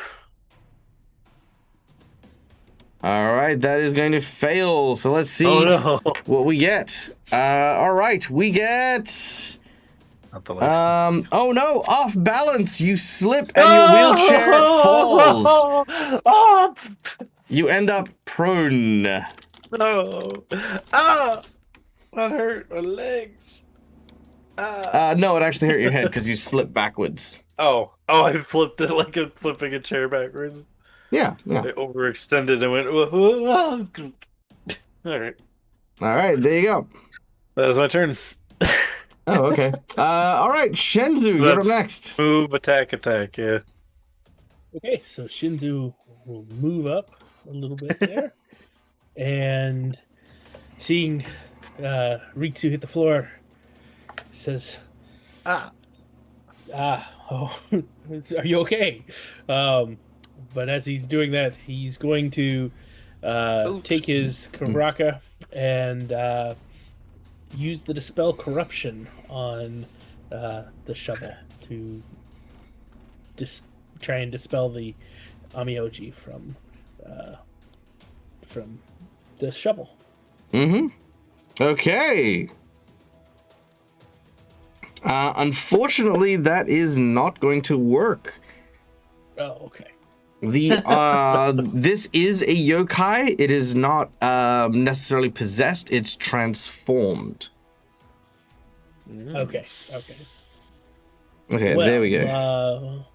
All right, that is going to fail. So let's see Oh no. what we get. All right, we get. Not the license. Oh no! Off balance, you slip and your wheelchair falls. Oh, You end up prone. no. Ah, that hurt my legs. Ah. No, it actually hurt your head because you slipped backwards. Oh, I flipped it like I'm flipping a chair backwards. Yeah. I overextended and went. All right, All right, there you go. that is my turn. Oh, okay. All right, Shenzu, you're up That's next. Move, attack. Yeah. Okay, so Shinzu will move up a little bit there, and seeing Ritsu hit the floor, says, "Oh, are you okay?" But as he's doing that, he's going to take his Karaka and use the Dispel Corruption on the shovel to try and dispel the Amioji from the shovel. Mm-hmm. Okay. Unfortunately, that is not going to work. Oh, okay. This is a yokai. It is not necessarily possessed. It's transformed. Okay. Okay, Well, there we go.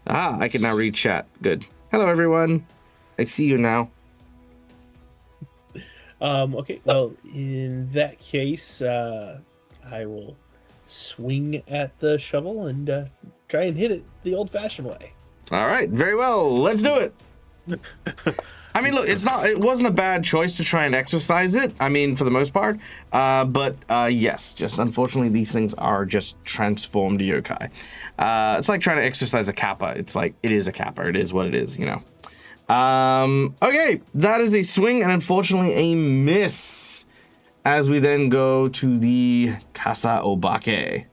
I can now read chat. Good. Hello, everyone. I see you now. Okay. Well, in that case, I will swing at the shovel and try and hit it the old-fashioned way. All right, very well. Let's do it. I mean, look, it wasn't a bad choice to try and exercise it. I mean, for the most part. But yes, just unfortunately, these things are just transformed yokai. It's like trying to exercise a kappa. It's like, it is a kappa. It is what it is, you know. Okay, that is a swing and unfortunately a miss. As we then go to the Kasa Obake.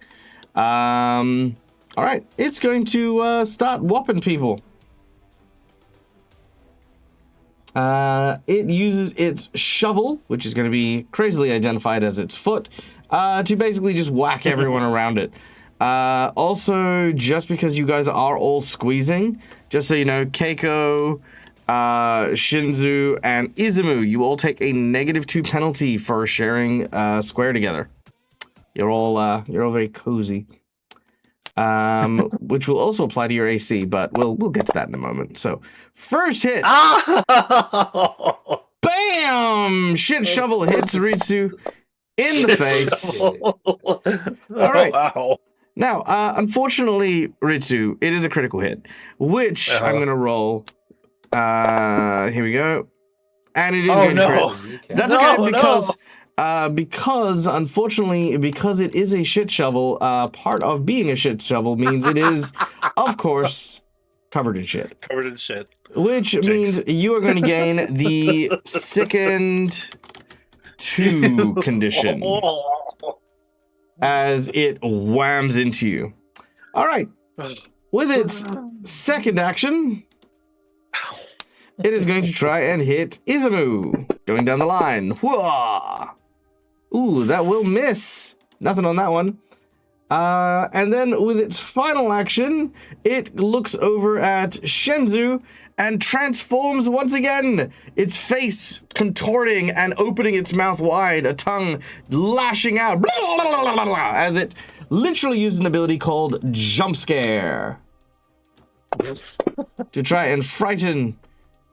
All right, it's going to start whopping people. It uses its shovel, which is going to be crazily identified as its foot, to basically just whack everyone around it. Also, just because you guys are all squeezing, just so you know, Keiko, Shinzu, and Izumu, you all take a -2 penalty for sharing square together. You're all very cozy. Which will also apply to your AC, but we'll get to that in a moment. So, first hit. Bam! Shit shovel hits Ritsu in the face. All right. Wow. Now, unfortunately, Ritsu, it is a critical hit, which I'm going to roll. Here we go. And it is going to crit. That's okay because unfortunately, because it is a shit shovel, part of being a shit shovel means it is, of course, covered in shit. Covered in shit. Which means you are going to gain the sickened 2 condition as it whams into you. All right. With its second action, it is going to try and hit Izumu. Going down the line. Whoa! Ooh, that will miss. Nothing on that one. And then with its final action, it looks over at Shenzu and transforms once again, its face contorting and opening its mouth wide, a tongue lashing out as it literally uses an ability called Jump Scare to try and frighten.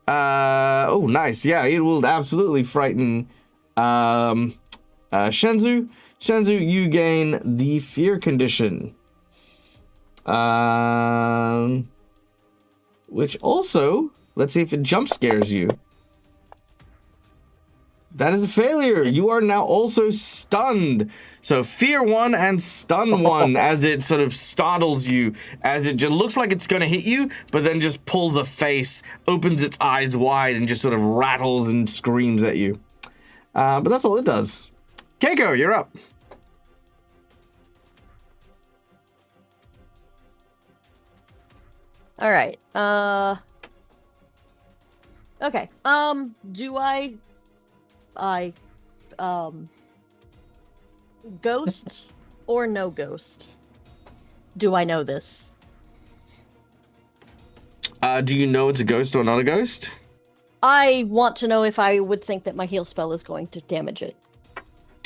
Oh, nice. Yeah, it will absolutely frighten Shenzu. Shenzu, you gain the fear condition. Which also, let's see if it jump scares you. That is a failure. You are now also stunned. So fear 1 and stun 1 as it sort of startles you, as it just looks like it's going to hit you, but then just pulls a face, opens its eyes wide, and just sort of rattles and screams at you. But that's all it does. Keiko, you're up. All right. Okay. Do I ghost or no ghost? Do I know this? Do you know it's a ghost or not a ghost? I want to know if I would think that my heal spell is going to damage it.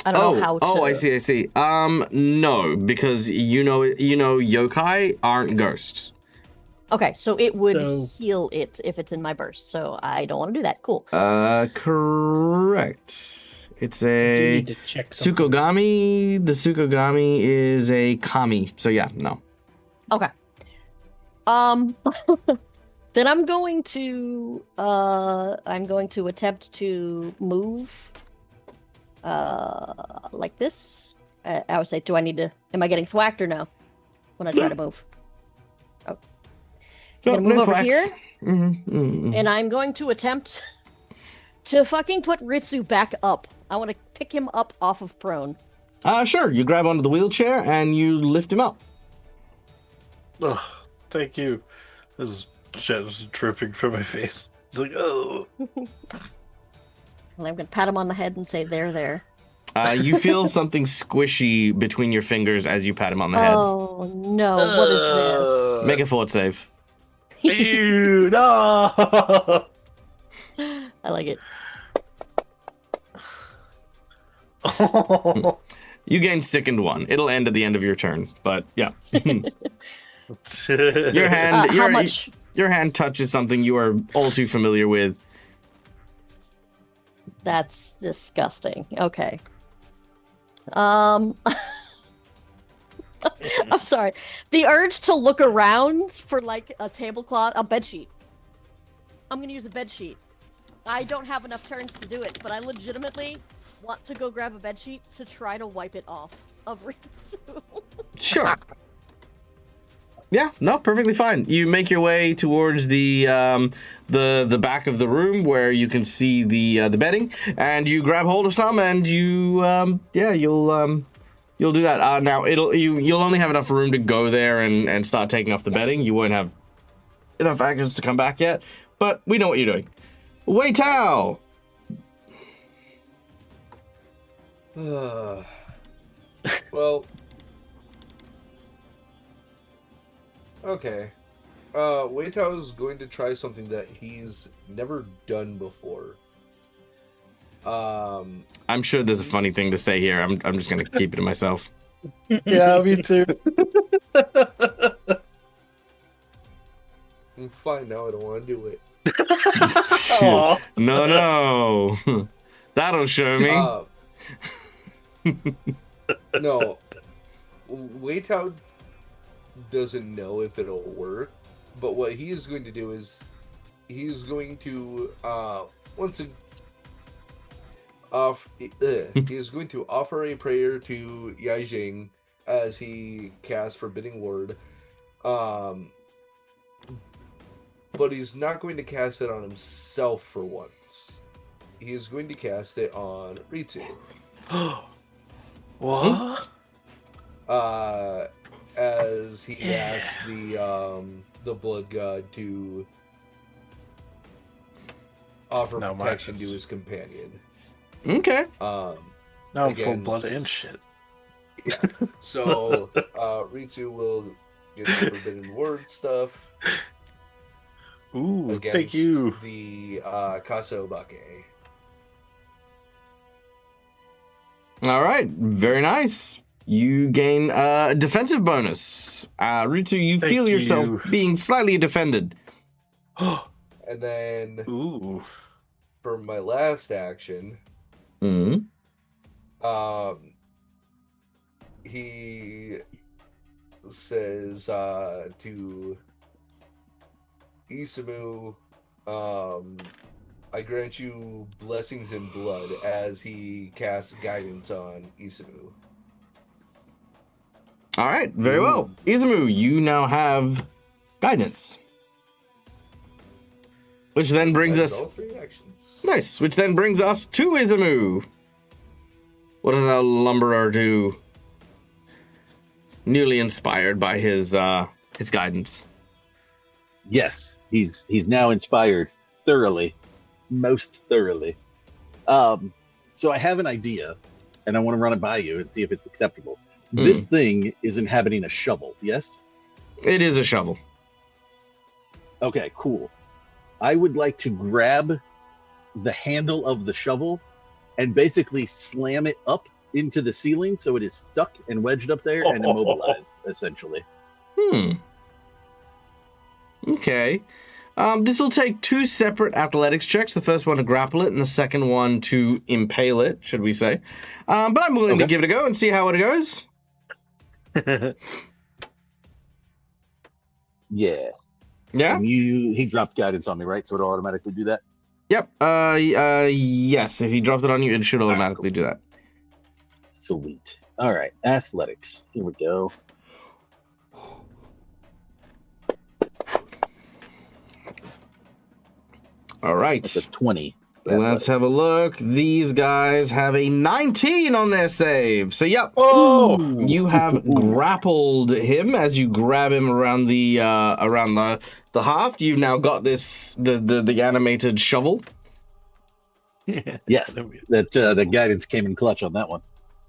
I don't know how to. Oh, I see. No, because you know yokai aren't ghosts. Okay, so it would heal it if it's in my burst, so I don't want to do that. Cool. Correct. It's a need to check something. Tsukogami. The Tsukogami is a kami, so yeah, no. Okay. Then I'm going to attempt to move like this. I would say, am I getting thwacked or no when I try to move? Oh. I'm gonna move over here. And I'm going to attempt to fucking put Ritsu back up. I want to pick him up off of prone. Sure. You grab onto the wheelchair and you lift him up. Oh, thank you. This shit is dripping from my face. It's like, oh. And I'm gonna pat him on the head and say, there. You feel something squishy between your fingers as you pat him on the head. Oh no! What is this? Make a fort save. Ew, no! I like it. You gain sickened 1. It'll end at the end of your turn, but yeah. Your hand. How much? Your hand touches something you are all too familiar with. That's disgusting. Okay. I'm sorry. The urge to look around for like a tablecloth, a bedsheet. I'm gonna use a bedsheet. I don't have enough turns to do it, but I legitimately want to go grab a bedsheet to try to wipe it off of Ritsu. Sure. Yeah, no, perfectly fine. You make your way towards the back of the room where you can see the bedding, and you grab hold of some, and you you'll do that. Now you'll only have enough room to go there and start taking off the bedding. You won't have enough actions to come back yet, but we know what you're doing. Wei Tao. Well, okay. Wei Tao is going to try something that he's never done before. I'm sure there's a funny thing to say here. I'm just gonna keep it to myself. Yeah, me too. Fine, now I don't want to do it. No. That'll show me. No. Wei Tao doesn't know if it'll work, but what he is going to do is he's going to he is going to offer a prayer to Yaijing as he casts Forbidding Word. But he's not going to cast it on himself for once. He is going to cast it on Ritsu. What? As he asks the blood god to offer protection to his companion. Okay. Now I'm full blood and shit. Yeah. So Ritsu will get the forbidden word stuff Ooh, against thank you. the Kasobake. All right, very nice. You gain a defensive bonus. Ritsu, you Thank feel yourself you. being slightly defended. And then Ooh. for my last action, Mm. he says to Isamu, I grant you blessings in blood as he casts guidance on Isamu. All right, very well. Izumu, you now have guidance. Which then brings That is us... all 3 actions. Nice, which then brings us to Izumu. What does our lumberer do? Newly inspired by his guidance. Yes, he's now inspired thoroughly, most thoroughly. So I have an idea, and I want to run it by you and see if it's acceptable. This thing is inhabiting a shovel, yes? It is a shovel. Okay, cool. I would like to grab the handle of the shovel and basically slam it up into the ceiling so it is stuck and wedged up there and immobilized, essentially. Okay. This will take 2 separate athletics checks. The first one to grapple it and the second one to impale it, should we say. But I'm willing to give it a go and see how it goes. Yeah. Yeah? And he dropped guidance on me, right? So it'll automatically do that? Yep. Yes. If he dropped it on you, it should automatically do that. Sweet. All right. Athletics. Here we go. All right. That's a 20. Let's have a look. These guys have a 19 on their save. So, yep. Oh! You have grappled him as you grab him around the haft. You've now got the animated shovel. Yes, that the guidance came in clutch on that one.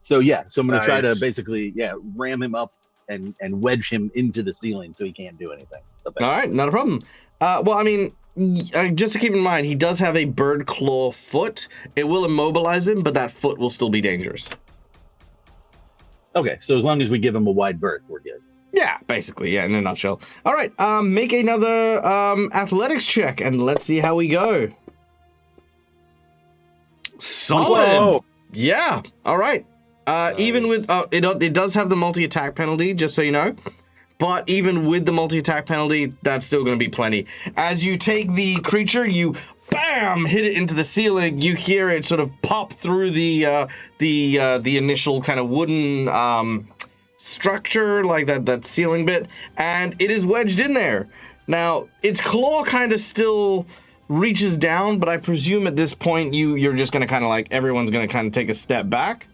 So yeah, so I'm gonna try to Nice. basically ram him up and wedge him into the ceiling so he can't do anything. All right, not a problem. Well, I mean, just to keep in mind, he does have a bird claw foot. It will immobilize him, but that foot will still be dangerous. Okay, so as long as we give him a wide berth, we're good. Yeah, basically, yeah, in a nutshell. All right, make another athletics check, and let's see how we go. Solid. Whoa. Yeah. All right. Even with it does have the multi-attack penalty, just so you know. But even with the multi-attack penalty, that's still going to be plenty. As you take the creature, you bam hit it into the ceiling. You hear it sort of pop through the initial kind of wooden structure, like that ceiling bit, and it is wedged in there. Now its claw kind of still reaches down, but I presume at this point you're just going to kind of like everyone's going to kind of take a step back,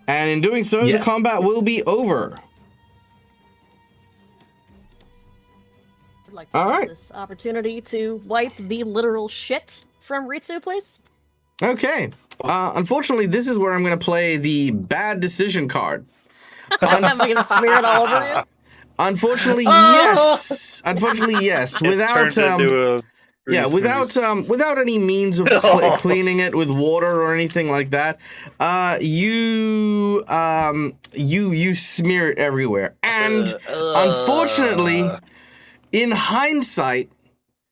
and in doing so, the combat will be over. I'd like to All use right. this opportunity to wipe the literal shit from Ritsu, please. Okay. Unfortunately, this is where I'm going to play the bad decision card. I'm gonna smear it all over you. Unfortunately, yes. Unfortunately, yes. It's turned into a grease without any means of cleaning it with water or anything like that, you smear it everywhere. And unfortunately, in hindsight,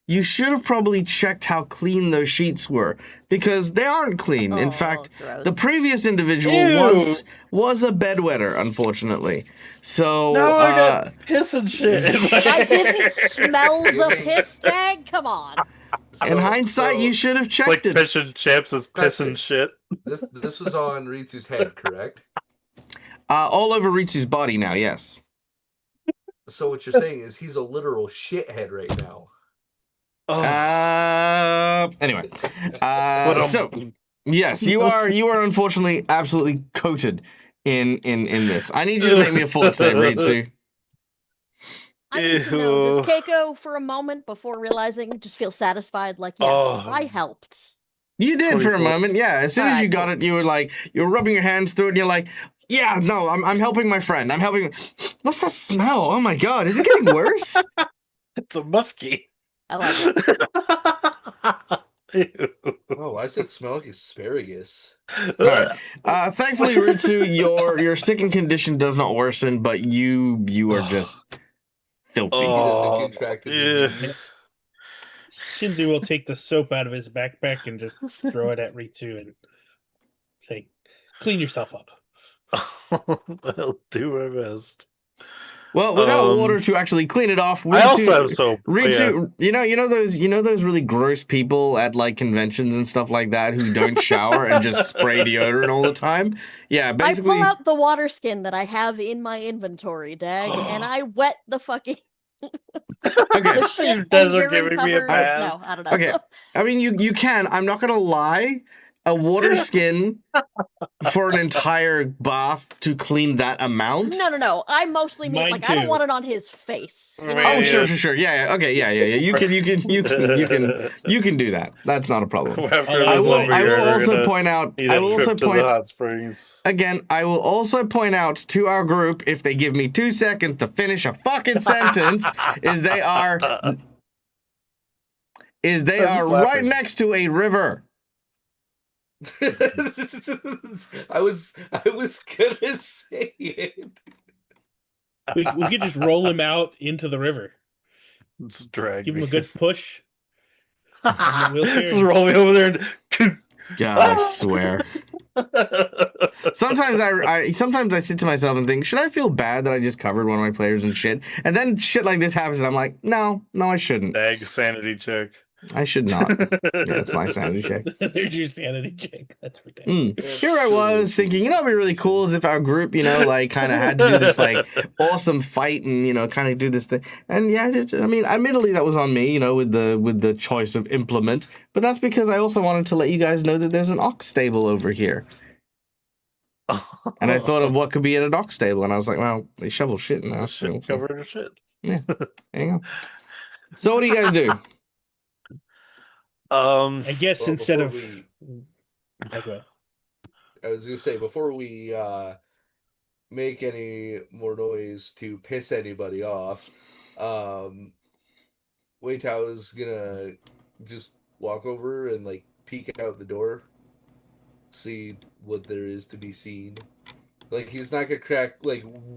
you should have probably checked how clean those sheets were, because they aren't clean. In fact, gross. the previous individual Ew. was a bedwetter, unfortunately. So No, I got piss and shit. I didn't smell the piss tag. Come on. in hindsight, so you should have It's checked like it. fish and chips is piss and shit. this was on Ritsu's head, correct? All over Ritsu's body now, yes. So what you're saying is he's a literal shithead right now. Oh, Anyway, what a- so yes, you are unfortunately absolutely coated in this. I need you to make me a full save, Ritsu. I need to know, Ew. does Keiko for a moment before realizing just feel satisfied like, yes, Oh. I helped? You did for a 24. moment, yeah. As soon as you Alright, got it, you were rubbing your hands through it, and you're like, Yeah, no, I'm helping my friend. I'm helping. What's that smell? Oh my god, is it getting worse? It's a muskie. I like it. Ew. Oh, I said smell like asparagus. All right. Thankfully, Rutsu, your sickened condition does not worsen, but you are just filthy. He doesn't Oh, contract a yeah. disease. Shinzu will take the soap out of his backpack and just throw it at Ritsu and say, "Clean yourself up." I'll do my best. Well, without water to actually clean it off, I also have soap. but yeah. Ritsu, you know those really gross people at like conventions and stuff like that who don't shower and just spray deodorant all the time. Yeah, basically. I pull out the water skin that I have in my inventory, Dag, and I wet the fucking Okay. the shit You guys and are urine giving me a covered. bath. No, I don't know. Okay. I mean, you can. I'm not gonna lie. A water skin for an entire bath to clean that amount. No. I mostly mean Mine like I don't too. want it on his face. You know? Oh, Yeah. sure. Yeah. Okay. Yeah. You can do that. that's not a problem. After I this will- lumberyard, I will we're also gonna point out. need I a will trip also to the point hot springs. again. I will also point out to our group, if they give me 2 seconds to finish a fucking sentence, is they are I'm just right laughing. next to a river. I was gonna say it. We could just roll him out into the river. Let's drag Give him me. a good push. in the wheelchair. Just roll me over there and. God, I swear. Sometimes sometimes I sit to myself and think, should I feel bad that I just covered one of my players and shit? And then shit like this happens, and I'm like, no, I shouldn't. Egg sanity check. I should not. Yeah, that's my sanity check. There's your sanity check. That's ridiculous. Here I was thinking, what'd be really cool is if our group, like kind of had to do this like awesome fight and kind of do this thing. And yeah, I mean, admittedly that was on me, with the choice of implement. But that's because I also wanted to let you guys know that there's an ox stable over here. And I thought of what could be at a ox stable, and I was like, well, they shovel shit in that. Shit covered in shit. Yeah, there you go. So what do you guys do? I guess Well, instead before of we- okay. I was gonna say before we make any more noise to piss anybody off, Wei Tao is gonna just walk over and like peek out the door, see what there is to be seen. Like he's not gonna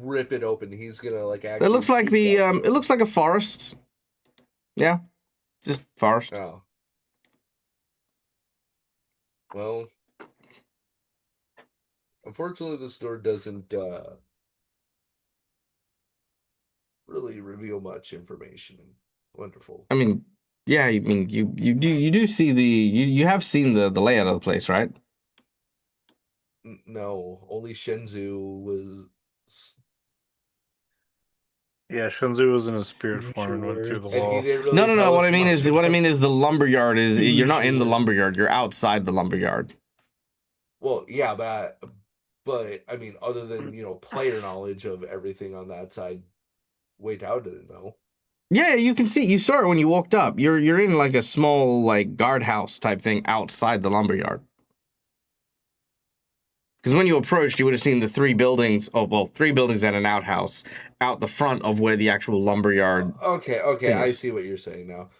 rip it open. He's gonna like actually. It looks like peek the out it looks like a forest. Yeah, just forest. Oh. Well, unfortunately, this door doesn't really reveal much information. Wonderful. I mean, yeah, I mean you do see you have seen the layout of the place, right? No, only Shenzhou was. Yeah, Shunzu was in a spirit I'm form and went through the sure. And he wall. didn't really No. tell What us I mean much is the lumberyard is you're not in the lumberyard. You're outside the lumberyard. Well, yeah, but I mean, other than player knowledge of everything on that side, Wei Tao didn't know. Yeah, you can see. You saw it when you walked up. You're in like a small like guardhouse type thing outside the lumberyard. Because when you approached, you would have seen the 3 buildings. Oh, well, 3 buildings and an outhouse out the front of where the actual lumberyard. Okay, thing I is. see what you're saying now.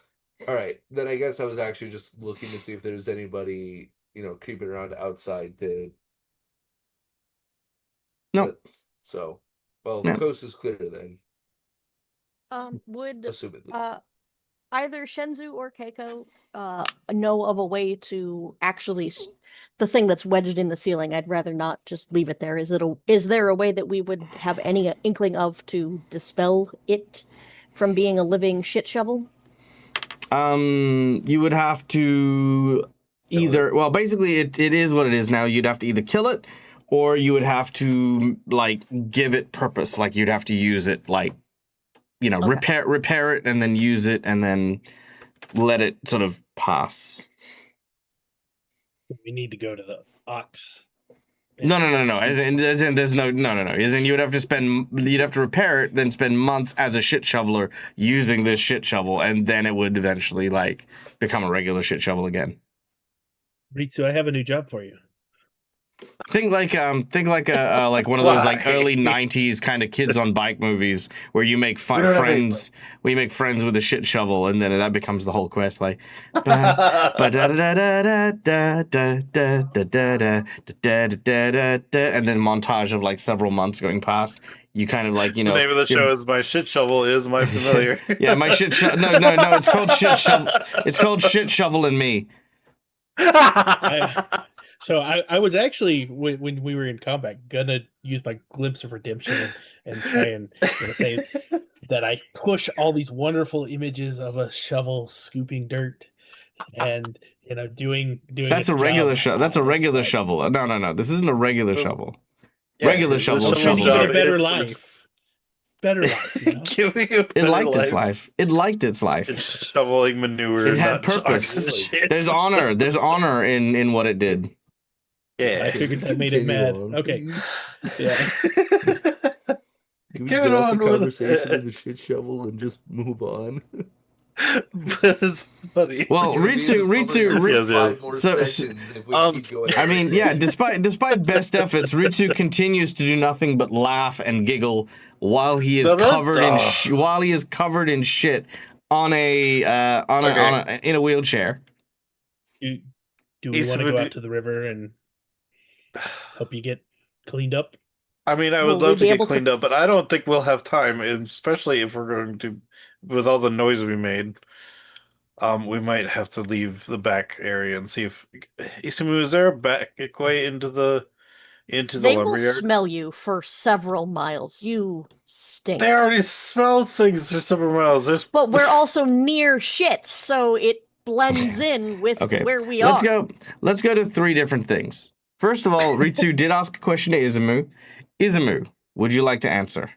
All right, then I guess I was actually just looking to see if there's anybody creeping around outside to. No. So, well, No. the coast is clear then, Would assumedly. either Shenzhou or Keiko know of a way to actually the thing that's wedged in the ceiling? I'd rather not just leave it there. Is there a way that we would have any inkling of to dispel it from being a living shit shovel? You would have to either. Well, basically, it is what it is now. You'd have to either kill it, or you would have to like give it purpose. Like you'd have to use it, like Okay. repair it, and then use it, and then let it sort of pass. We need to go to the ox. No. As in, there's no. As in, you'd have to repair it, then spend months as a shit shoveler using this shit shovel, and then it would eventually like become a regular shit shovel again. Ritsu, I have a new job for you. Think like like one of those like Why? early '90s kind of kids on bike movies where you make We don't have any- friends, where you make friends with a shit shovel, and then that becomes the whole quest. Like, ba da da da da da da da da da da da da da, and then montage of like several months going past. You kind of like The name of the show is My Shit Shovel Is My Familiar. yeah, my shit shovel. No. It's called shit shovel. It's called shit shovel and me. So I was actually when we were in combat gonna use my glimpse of redemption and try and say that I push all these wonderful images of a shovel scooping dirt and doing That's a its regular job. shovel. That's a regular shovel. No. This isn't a regular shovel. Regular the shovel. Trying to Shovel get a dirt. better life. Better life, you know? Giving a It better liked its life. life. It liked its It's life. shoveling manure. It had not purpose. shit. There's honor. There's honor in what it did. Yeah. I figured that made it Continue mad. on, Okay. please. Yeah. Can we Get get off on the with conversation it. of the shit shovel and just move on? But it's funny. Well, We're gonna be in this Ritsu, for Yes, yes. 5 more So- sessions if we um, keep going. I mean, yeah. Despite best efforts, Ritsu continues to do nothing but laugh and giggle while he is while he is covered in shit on a in a wheelchair. Do we want to go out to the river and help you get cleaned up? I mean, I Will would we love to be get able to- cleaned up, but I don't think we'll have time, especially if we're going to, with all the noise we made. We might have to leave the back area and see if Isamu, is there a back way into the They will lumberyard? smell you for several miles. You stink. They already smell things for several miles. There's But we're also near shit, so it blends in with Okay, where we let's are. go. Let's go to 3 different things. First of all, Ritsu did ask a question to Izumu. Izumu, would you like to answer?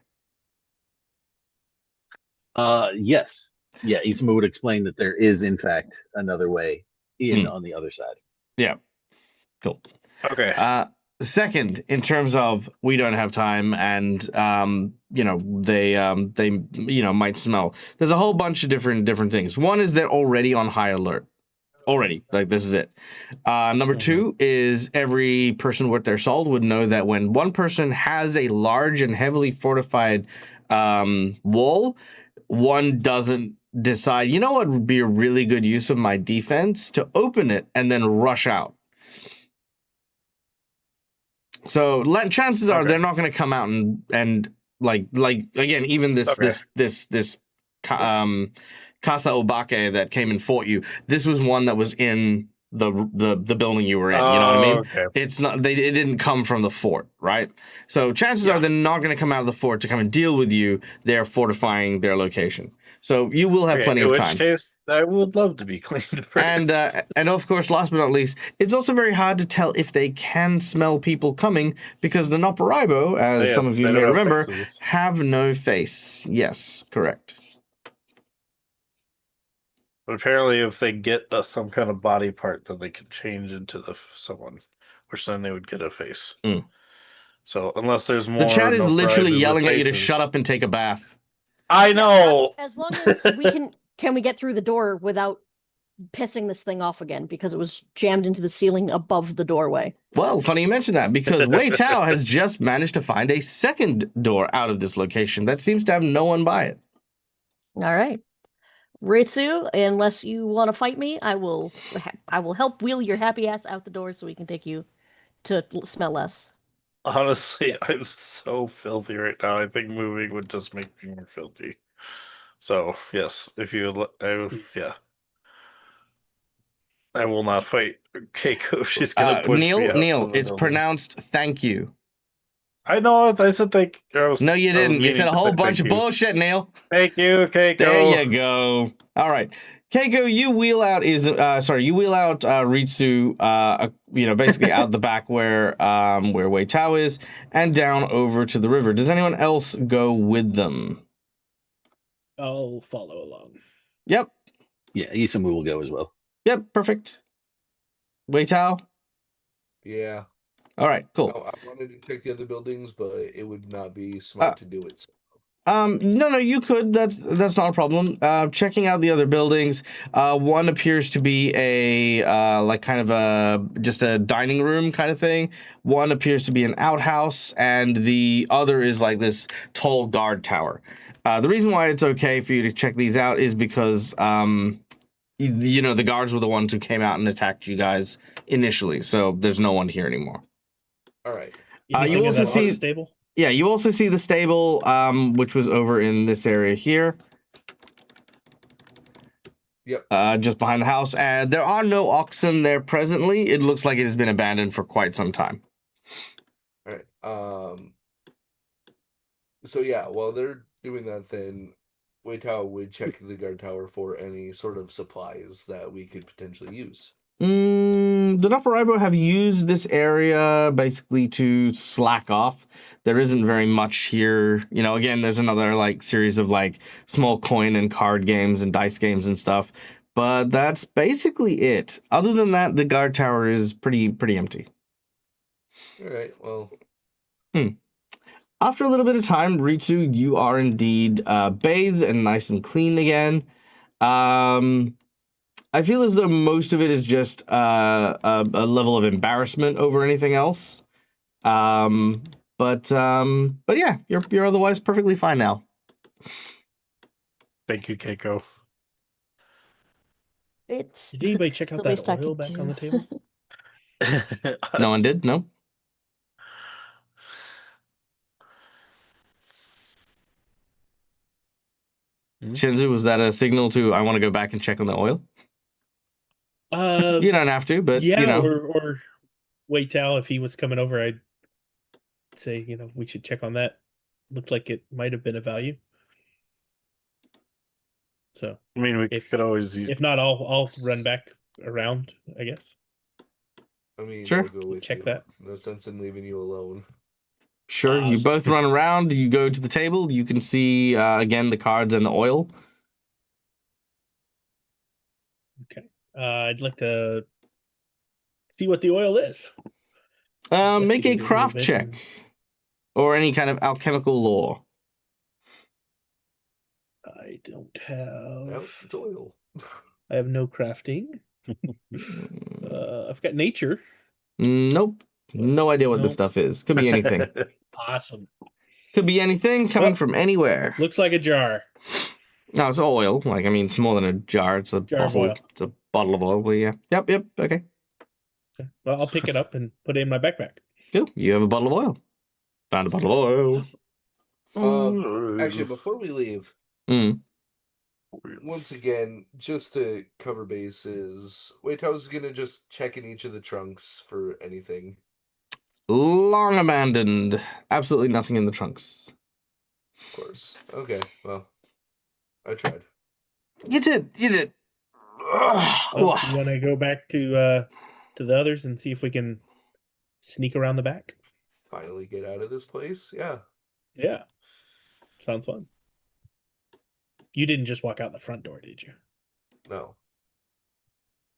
Yes. Yeah, Isma would explain that there is, in fact, another way in on the other side. Yeah. Cool. okay. Second, in terms of we don't have time and they might smell. There's a whole bunch of different things. One is they're already on high alert. Already, like this is it. Number 2 is every person worth their salt would know that when one person has a large and heavily fortified wall, one doesn't decide, you know what would be a really good use of my defense? To open it and then rush out. So chances are they're not going to come out and like again, even this Casa Obake that came and fought you. This was one that was in the building you were in. You know what I mean? Okay. It's not. It didn't come from the fort, right? So chances are they're not going to come out of the fort to come and deal with you. They're fortifying their location. So you will have plenty of time. In which case, I would love to be cleaned first. And of course, last but not least, it's also very hard to tell if they can smell people coming because the Noparaibo, as some of you may remember, have no face. Yes, correct. But apparently, if they get some kind of body part, then they can change into someone, which then they would get a face. Mm. So unless there's more, The chat is literally Noparaibo yelling at you to faces. shut up and take a bath. I know. As long as we can we get through the door without pissing this thing off again because it was jammed into the ceiling above the doorway. Well, funny you mention that because Wei Tao has just managed to find a second door out of this location that seems to have no one by it. All right. Ritsu, unless you want to fight me, I will help wheel your happy ass out the door so we can take you to smell less. Honestly, I'm so filthy right now. I think moving would just make me more filthy. So yes, if you, I will not fight Keiko if she's gonna push me out. Neil, it's pronounced thank you. I know. I said thank. No, you didn't. You said a whole bunch of bullshit, Neil. Thank you, Keiko. There you go. All right, Keiko, you wheel out Ritsu, basically out the back where Wei Tao is, and down over to the river. Does anyone else go with them? I'll follow along. Yep. Yeah, Isamu will go as well. Yep. Perfect. Wei Tao. Yeah. All right. Cool. I wanted to check the other buildings, but it would not be smart to do it. So. No, you could. That's not a problem. Checking out the other buildings. One appears to be a like kind of just a dining room kind of thing. One appears to be an outhouse, and the other is like this tall guard tower. The reason why it's okay for you to check these out is because the guards were the ones who came out and attacked you guys initially, so there's no one here anymore. All right. Anything you in also that see- stable. Yeah, you also see the stable, which was over in this area here. Yep. Just behind the house. And there are no oxen there presently. It looks like it has been abandoned for quite some time. All right. So yeah, while they're doing that, then Wei Tao would check the guard tower for any sort of supplies that we could potentially use. The Upper Ibo have used this area basically to slack off. There isn't very much here. Again, there's another like series of like small coin and card games and dice games and stuff. But that's basically it. Other than that, the guard tower is pretty empty. All right. Well. After a little bit of time, Ritsu, you are indeed bathed and nice and clean again. I feel as though most of it is just a level of embarrassment over anything else. But yeah, you're otherwise perfectly fine now. Thank you, Keiko. It's Did anybody check out the that least I oil could back do. on the table? No one did? No? Shinzu, was that a signal to I want to go back and check on the oil? You don't have to, but yeah, or Wei Tao, if he was coming over, I'd say we should check on that. Looked like it might have been of value. So I mean, we could always use. if not, I'll run back around, I guess. I mean, Sure. I'll go with Check you. that. No sense in leaving you alone. Sure, you both run around, you go to the table, you can see, again, the cards and the oil. Okay. I'd like to see what the oil is. Make a Investigate it a little craft bit check. and- Or any kind of alchemical lore. I don't have. Nope, it's oil. I have no crafting. I've got nature. Nope. No idea what this Nope. stuff is. Could be anything. Awesome. Could be anything coming Well, from anywhere. Looks like a jar. No, it's oil. It's more than a jar. It's a Jar of bottle. oil. It's a bottle of oil. But yeah. Yep. Okay. Okay. Well, I'll pick it up and put it in my backpack. Cool. You have a bottle of oil. Found a bottle of oil. Actually, before we leave, Mm. once again, just to cover bases, Wei Tao's gonna just check in each of the trunks for anything. Long abandoned. Absolutely nothing in the trunks. Of course. Okay, well, I tried. You did. Ugh. Well, you want to go back to the others and see if we can sneak around the back? Finally get out of this place. Yeah. Yeah. Sounds fun. You didn't just walk out the front door, did you? No.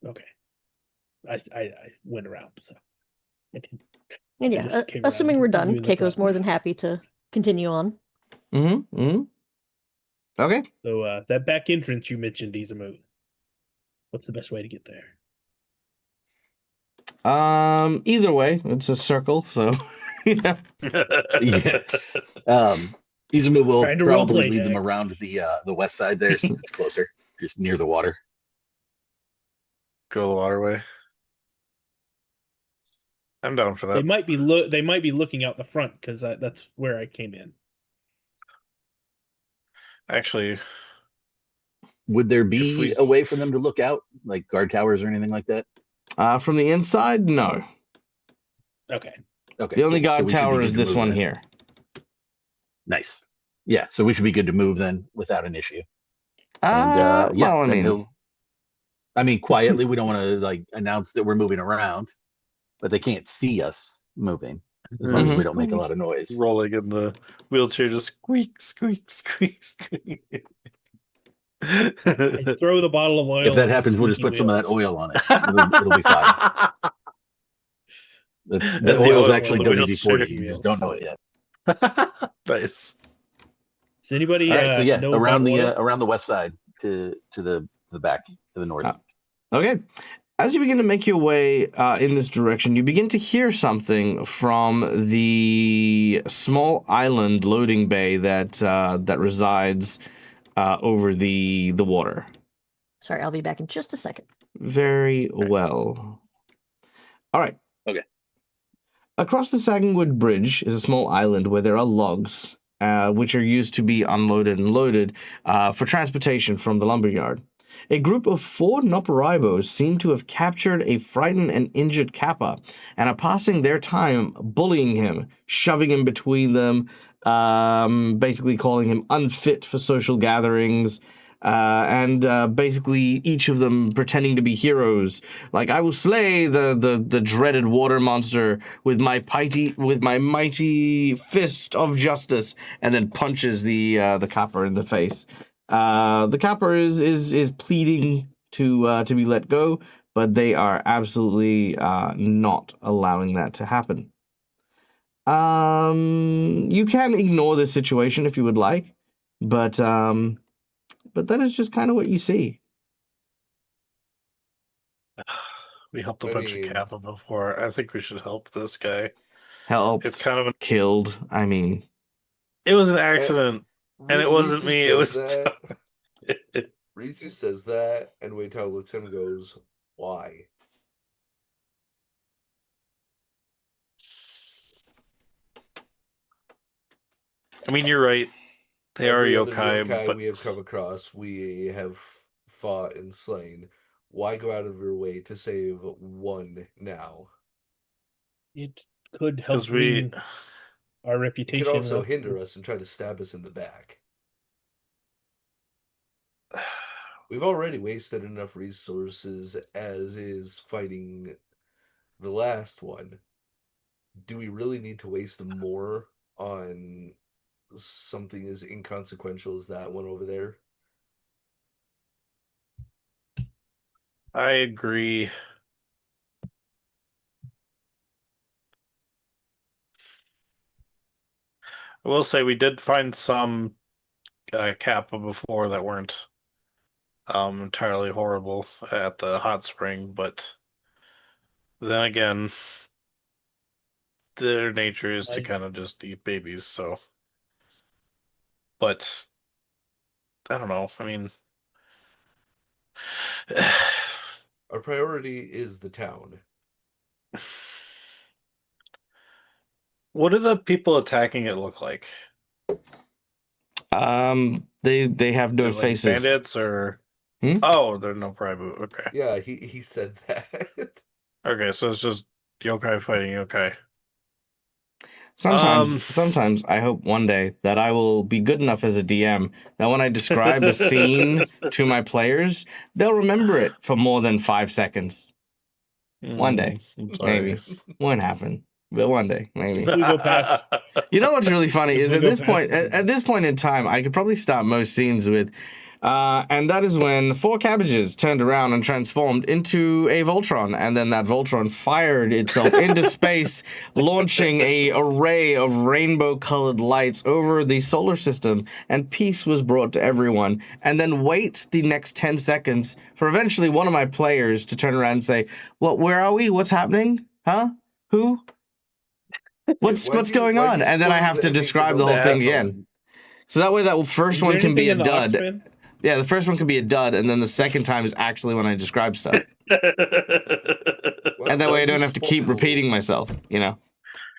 Okay. I went around, so I didn't. And I yeah, just came around assuming we're done, you in the Keiko's front. more than happy to continue on. Okay. So that back entrance you mentioned, Izumu. What's the best way to get there? Either way, it's a circle, so yeah. Yeah. Izumu will Trying to probably roleplay, lead them Jack. around the west side there since it's closer, just near the water. Go the waterway. I'm down for They that. might be looking out the front because that's where I came in. Actually, Would there If be we- a way for them to look out, like guard towers or anything like that? From the inside, no. Okay. Okay. The only cool. So guard we should be tower good is to this move one then. here. Nice. Yeah, so we should be good to move then without an issue. Yeah, well, I then mean, he'll- quietly. We don't want to like announce that we're moving around, but they can't see us moving as long as we don't make a lot of noise. rolling in the wheelchair, just squeak, squeak, squeak, squeak. I throw the bottle of oil. If that on the happens, we'll just squeaky put some of that wheels. oil on it. It'll be fine. The The oil's oil actually on the wheels WD-40. steering You just wheel. don't know it yet. Nice. Does anybody All right, so yeah, know about water? around the west side to the back to the north. Okay. As you begin to make your way in this direction, you begin to hear something from the small island loading bay that resides over the water. Sorry, I'll be back in just a second. Very well. All right. Okay. Across the Saggingwood Bridge is a small island where there are logs, which are used to be unloaded and loaded for transportation from the lumberyard. A group of 4 Noparaibos seem to have captured a frightened and injured Kappa and are passing their time bullying him, shoving him between them, basically calling him unfit for social gatherings, and basically each of them pretending to be heroes. Like, I will slay the dreaded water monster with my mighty fist of justice, and then punches the Kappa in the face. The Kappa is pleading to be let go, but they are absolutely not allowing that to happen. You can ignore this situation if you would like, but that is just kind of what you see. We helped a I bunch mean- of Kappa before. I think we should help this guy. Helped, It's kind of killed. I mean, it was an accident, and it wasn't Ritsu me. It was says that. Ritsu says that, and Weitao looks at him and goes, "Why?" I mean, you're right. They Every are other yokai, but we have come across, we have fought and slain. Why go out of your way to save one now? It could help because we ruin our It reputation. could also with- hinder us and try to stab us in the back. We've already wasted enough resources as is fighting the last one. Do we really need to waste more on something as inconsequential as that one over there? I agree. I will say we did find some Kappa before that weren't entirely horrible at the hot spring, but then again, their nature is to I- kind of just eat babies, so. But I don't know. I mean, Our priority is the town. what do the people attacking it look like? they have no They're like faces. bandits or? Hmm? Oh, they're no Praibu. Okay. Yeah, he said that. Okay, so it's just yokai fighting yokai. Sometimes I hope one day that I will be good enough as a DM that when I describe a scene to my players, they'll remember it for more than 5 seconds. One day, I'm sorry. maybe. Won't happen, but one day, maybe. If we go past- You know what's really funny is We at go this past point, it. at this point in time, I could probably start most scenes with, and that is when 4 cabbages turned around and transformed into a Voltron, and then that Voltron fired itself into space, launching a array of rainbow-colored lights over the solar system, and peace was brought to everyone. And then wait the next 10 seconds for eventually one of my players to turn around and say, "What? Where are we? What's happening? Huh? Who? What's Why'd you- going why'd on?" you And then I spoil have the to ending for describe the no whole thing asshole? again. So that way that first Is one there can be a anything in the dud. Oxman? Yeah, the first one can be a dud, and then the second time is actually when I describe stuff. Why- And that way I why'd you don't have to keep spoil- repeating myself, you know?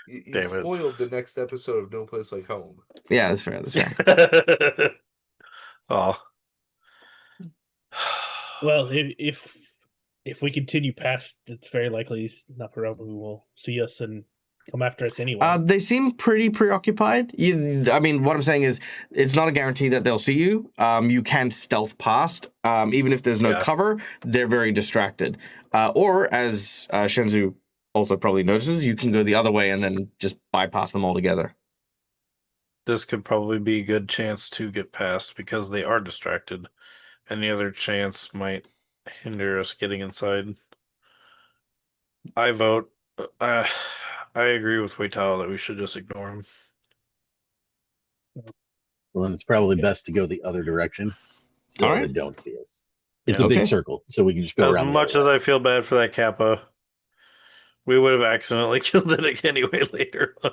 You Damn it. spoiled the next episode of No Place Like Home. Yeah, that's fair, that's fair. Oh. Well, if we continue past, it's very likely Nakarabu will see us and come after us anyway. They seem pretty preoccupied. I mean, what I'm saying is, it's not a guarantee that they'll see you. You can stealth past. Even if there's no Yeah. cover, they're very distracted. Or, as Shenzu also probably notices, you can go the other way and then just bypass them altogether. This could probably be a good chance to get past because they are distracted. Any other chance might hinder us getting inside. I vote. I agree with Weitao that we should just ignore him. Well, then it's probably best to go the other direction so All right. they don't see us. It's Yeah. a big Okay. circle, so we can just go As around. much as I feel bad for that Kappa, we would have accidentally killed it anyway later on.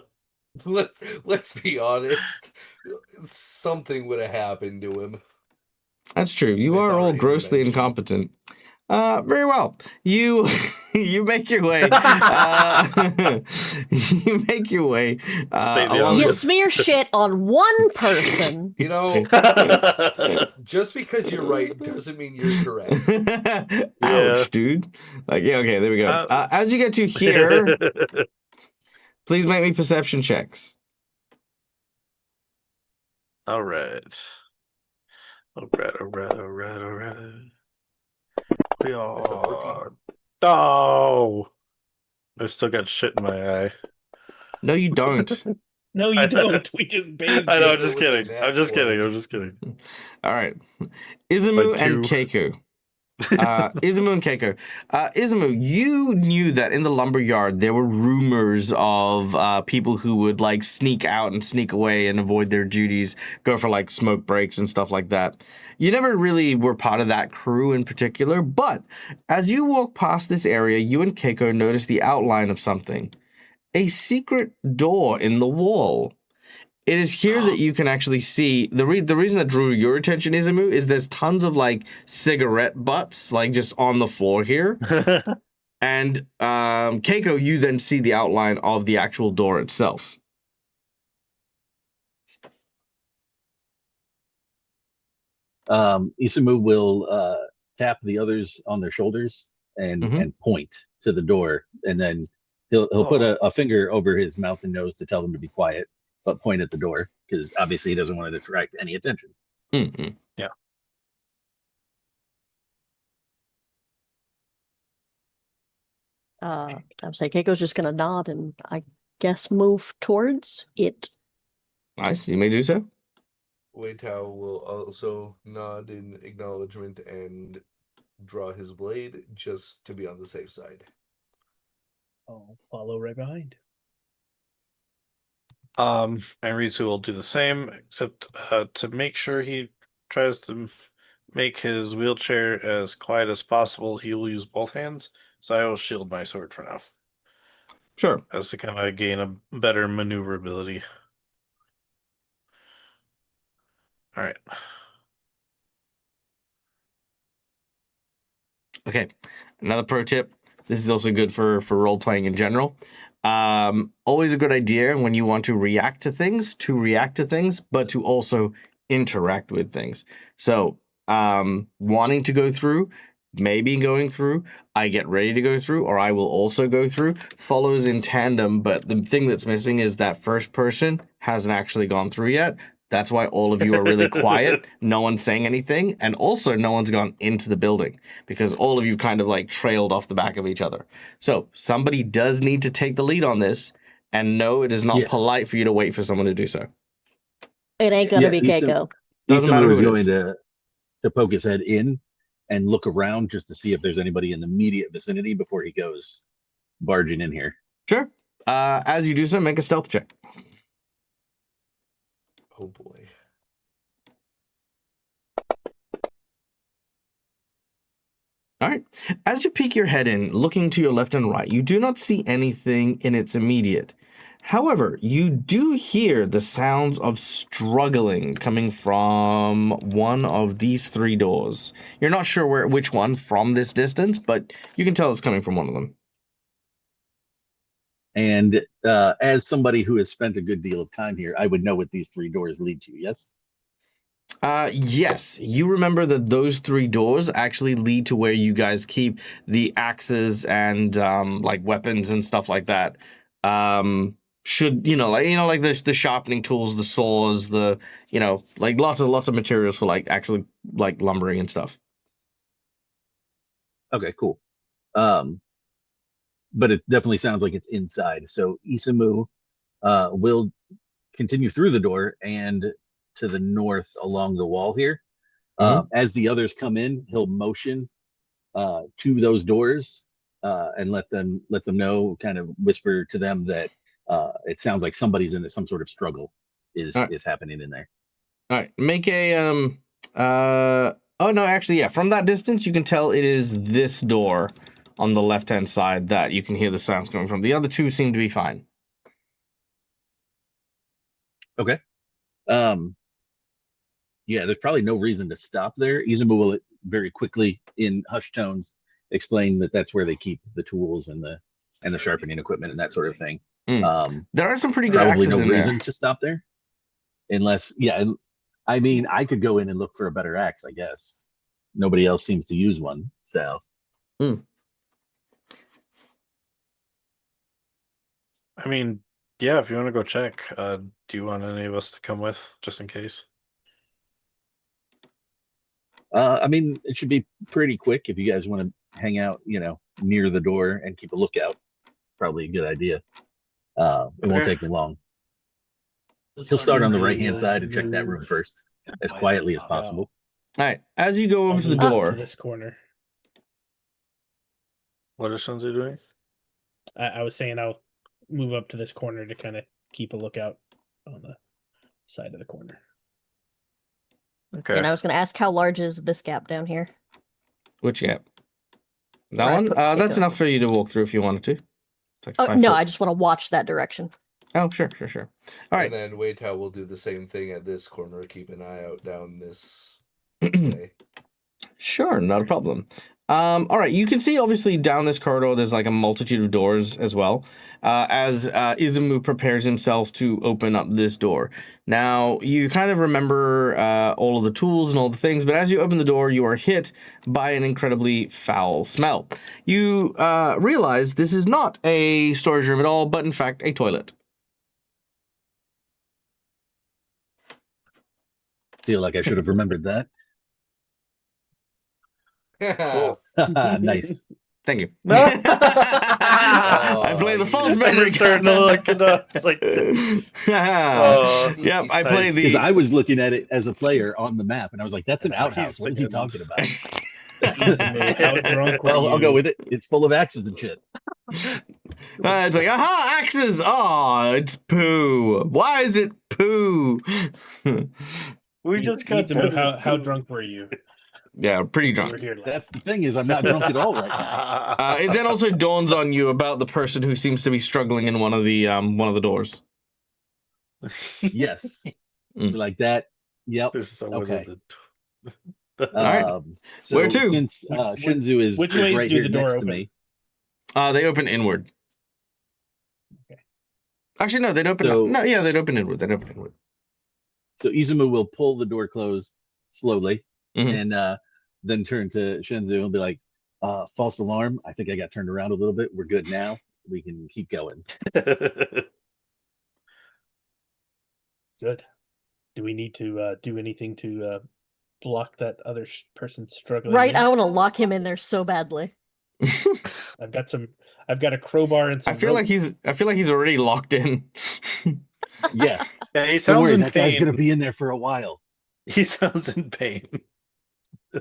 Let's be honest. Something would have happened to him. That's true. You With are our all grossly intervention. incompetent. Very well. You you make your way. You make your way the along You obvious. smear shit on one person. You know, just because you're right doesn't mean you're correct. Ouch, dude. Like, yeah, okay, there we go. Uh, As you get to here, please make me perception checks. All right. All right. We are. Oh! I still got shit in my eye. No, you don't. No, you don't. We just bathed I know, I'm you. just kidding. I'm just kidding. All right. Izumu Like and two. Keiko. Izumu and Keiko. Izumu, you knew that in the lumberyard there were rumors of people who would like sneak out and sneak away and avoid their duties, go for like smoke breaks and stuff like that. You never really were part of that crew in particular, but as you walk past this area, you and Keiko notice the outline of something. A secret door in the wall. It is here that you can actually see the reason that drew your attention, Izumu, is there's tons of like cigarette butts like just on the floor here, and Keiko, you then see the outline of the actual door itself. Isamu will tap the others on their shoulders and point to the door, and then he'll put a finger over his mouth and nose to tell them to be quiet, but point at the door because obviously he doesn't want to attract any attention. Mm-hmm. Yeah. I'm saying Keiko's just gonna nod and I guess move towards it. Nice, you may do so. Wei Tao will also nod in acknowledgement and draw his blade just to be on the safe side. I'll follow right behind. And Ritsu will do the same, except to make sure he tries to make his wheelchair as quiet as possible, he will use both hands. So I will shield my sword for now. Sure. As to kind of gain a better maneuverability. All right. Okay. Another pro tip. This is also good for role playing in general. Always a good idea when you want to react to things, but to also interact with things. So, wanting to go through, maybe going through, I get ready to go through, or I will also go through, follows in tandem, but the thing that's missing is that first person hasn't actually gone through yet. That's why all of you are really quiet. No one's saying anything. And also no one's gone into the building because all of you kind of like trailed off the back of each other. So somebody does need to take the lead on this. And no, it is not polite for you to wait for someone to do so. It ain't gonna be Keiko. Doesn't matter Isamu who is it going is. to poke his head in and look around just to see if there's anybody in the immediate vicinity before he goes barging in here. Sure. As you do so, make a stealth check. Oh boy. All right. As you peek your head in, looking to your left and right, you do not see anything in its immediate. However, you do hear the sounds of struggling coming from one of these three doors. You're not sure which one from this distance, but you can tell it's coming from one of them. And as somebody who has spent a good deal of time here, I would know what these three doors lead to, yes? Yes, you remember that those three doors actually lead to where you guys keep the axes and like weapons and stuff like that. Should like the sharpening tools, the saws, like lots of materials for like actually like lumbering and stuff. Okay, cool. But it definitely sounds like it's inside. So Isamu will continue through the door and to the north along the wall here. As the others come in, he'll motion to those doors and let them know, kind of whisper to them that it sounds like somebody's in some sort of struggle is happening in there. All right, make a oh no, actually, yeah, from that distance you can tell it is this door on the left-hand side that you can hear the sounds coming from. The other two seem to be fine. Okay. Yeah, there's probably no reason to stop there. Izumu will very quickly, in hushed tones, explain that that's where they keep the tools and the sharpening equipment and that sort of thing. There are some pretty good Probably axes no in reason there. to stop there, unless, yeah. I mean, I could go in and look for a better axe, I guess. Nobody else seems to use one, so. I mean, yeah, if you want to go check, do you want any of us to come with, just in case? I mean, it should be pretty quick if you guys want to hang out, near the door and keep a lookout. Probably a good idea. It won't Okay. take me long. He'll start on the right-hand side and check that room first, as quietly as possible. All right, as you go over to the I'll move door, to this corner. What is Shinzu doing? I was saying I'll move up to this corner to kind of keep a lookout on the side of the corner. Okay. And I was going to ask, how large is this gap down here? which gap? That Where I one? put That's Keiko. enough for you to walk through if you wanted to. It's like Oh, 5 no, foot. I just want to watch that direction. Oh, sure. All right. And then Weitao will do the same thing at this corner. Keep an eye out down this way. Sure, not a problem. All right, you can see obviously down this corridor there's like a multitude of doors as well, as Izumu prepares himself to open up this door. Now, you kind of remember all of the tools and all the things, but as you open the door, you are hit by an incredibly foul smell. You realize this is not a storage room at all, but in fact a toilet. Feel like I should have remembered that. Cool. Nice. Thank you. No. I play the false I memory just started to look it up. It's like, yep, I play nice. the. Because I was looking at it as a player on the map, and I was like, "That's an He's outhouse. What is he singing. talking about?" Izumu, how drunk were Well, I'll go you? with it. It's full of axes and shit. It's like, aha, axes! Oh, it's poo. Why is it poo? we just got Izumu, how drunk were you? Yeah, pretty You were drunk. here last. That's the thing is, I'm not drunk at all right now. It then also dawns on you about the person who seems to be struggling in one of the doors. Yes, Mm. like that. Yep. There's someone Okay. in the right. So Where to? since Shinzu is which ways right do here the door next to open? me, They open inward. Okay. Actually, no, they'd open. So- No, yeah, they'd open inward. so Izumu will pull the door closed slowly, Mhm. and then turn to Shinzu and be like, "False alarm! I think I got turned around a little bit. We're good now. We can keep going." Good. Do we need to do anything to block that other person struggling? Right, in? I want to lock him in there so badly. I've got a crowbar and some. I feel like rope. he's already locked in. Yeah, Yeah, he don't sounds worry. in That guy's pain. gonna be in there for a while. He sounds in pain. I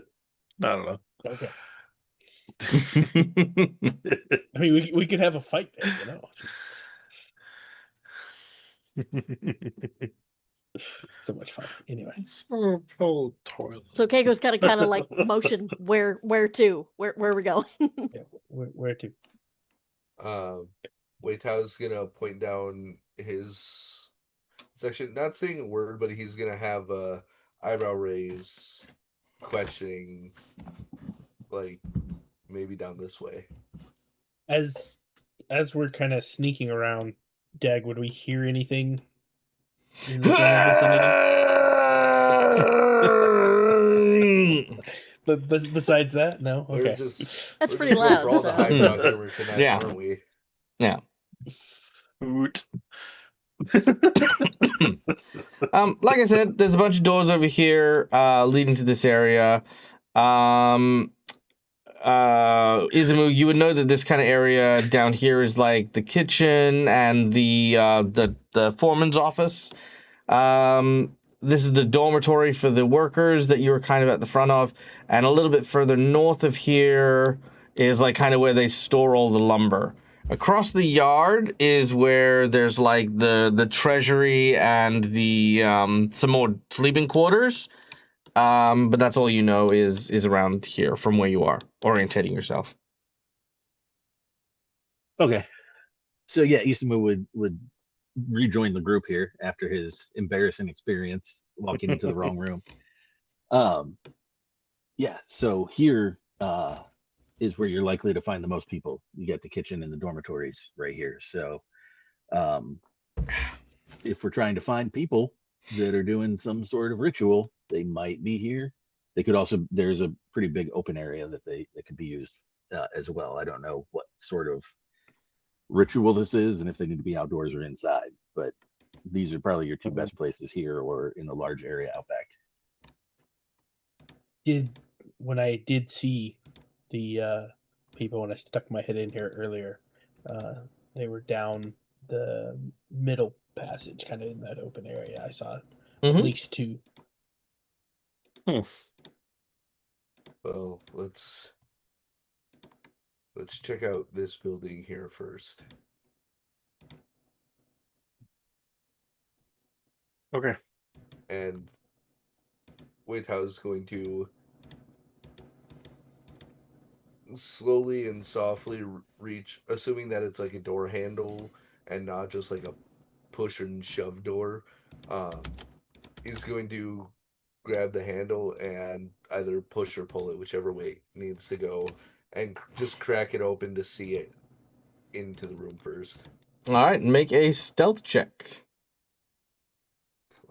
don't know. Okay. I mean, we could have a fight there, So much fun. Anyway, So toilet. So Keiko's got to kind of like motion where to, where are we going? yeah, where to? Weitao's gonna point down his section, not saying a word, but he's gonna have a eyebrow raise, questioning, like maybe down this way. As we're kind of sneaking around, Dag, would we hear anything in the general vicinity? But besides that, no. We're Okay. just That's we're pretty just going for loud, all the so- highbrow humor tonight, Yeah. aren't we? Yeah. Hoot. Like I said, there's a bunch of doors over here leading to this area. Izumu, you would know that this kind of area down here is like the kitchen and the foreman's office. This is the dormitory for the workers that you were kind of at the front of, and a little bit further north of here is like kind of where they store all the lumber. Across the yard is where there's like the treasury and the some more sleeping quarters. But that's all you know is around here from where you are orientating yourself. Okay. So yeah, Isamu would rejoin the group here after his embarrassing experience walking into the wrong room. Yeah, so here is where you're likely to find the most people. You got the kitchen and the dormitories right here. So um, if we're trying to find people that are doing some sort of ritual, they might be here. They could also, there's a pretty big open area that could be used as well. I don't know what sort of ritual this is and if they need to be outdoors or inside, but these are probably your two best places here or in the large area out back. When I did see the people when I stuck my head in here earlier, they were down the middle passage, kind of in that open area. I saw at least two. Well, let's check out this building here first. Okay. And Waithouse is going to slowly and softly reach, assuming that it's like a door handle and not just like a push and shove door. He's going to grab the handle and either push or pull it, whichever way it needs to go, and just crack it open to see it into the room first. All right, make a stealth check.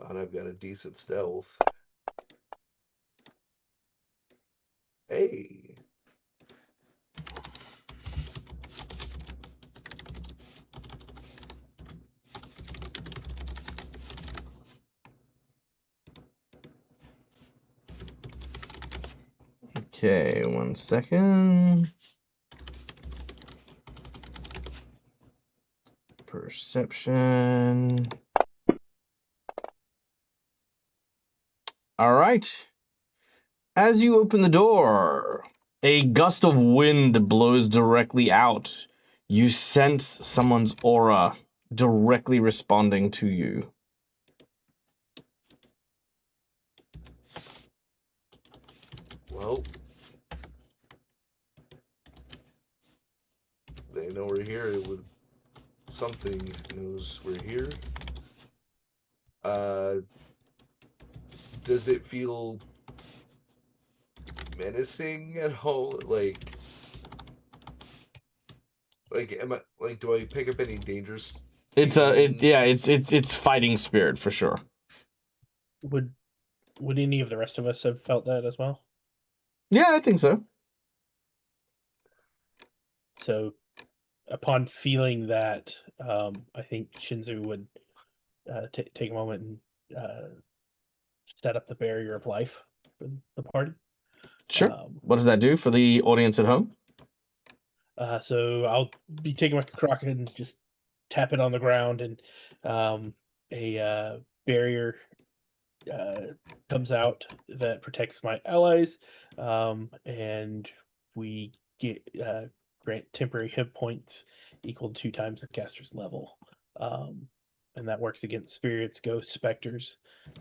And I've got a decent stealth. Hey. Okay, 1 second. Perception. All right. As you open the door, a gust of wind blows directly out. You sense someone's aura directly responding to you. Well, they know we're here. It would something knows we're here. Does it feel menacing at all? Like am I like? Do I pick up any dangerous? It's fighting spirit for sure. Would any of the rest of us have felt that as well? Yeah, I think so. So, upon feeling that, I think Shinzu would take a moment and set up the barrier of life for the party. Sure. What does that do for the audience at home? So I'll be taking my crock and just tap it on the ground, and a barrier comes out that protects my allies, and we get grant temporary hit points equal to 2 times the caster's level. And that works against spirits, ghosts, specters,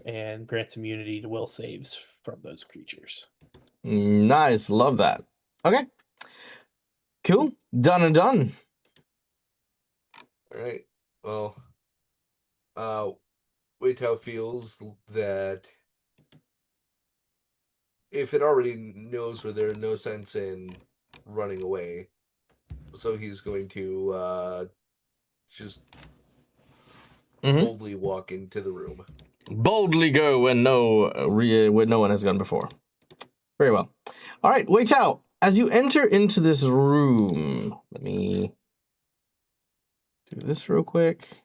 and grants immunity to will saves from those creatures. Nice, love that. Okay. Cool. Done and done. All right. Well, Waitau feels that if it already knows where there's no sense in running away, so he's going to just boldly walk into the room. Boldly go when no one has gone before. Very well. All right, wait out. As you enter into this room, let me do this real quick.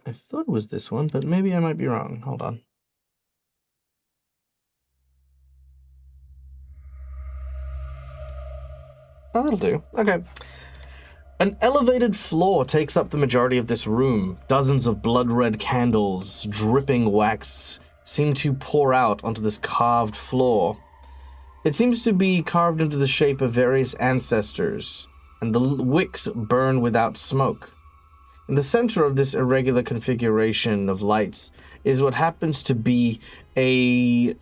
I thought it was this one, but maybe I might be wrong. Hold on. Oh, that'll do. Okay. An elevated floor takes up the majority of this room. Dozens of blood-red candles, dripping wax, seem to pour out onto this carved floor. It seems to be carved into the shape of various ancestors, and the wicks burn without smoke. In the center of this irregular configuration of lights is what happens to be a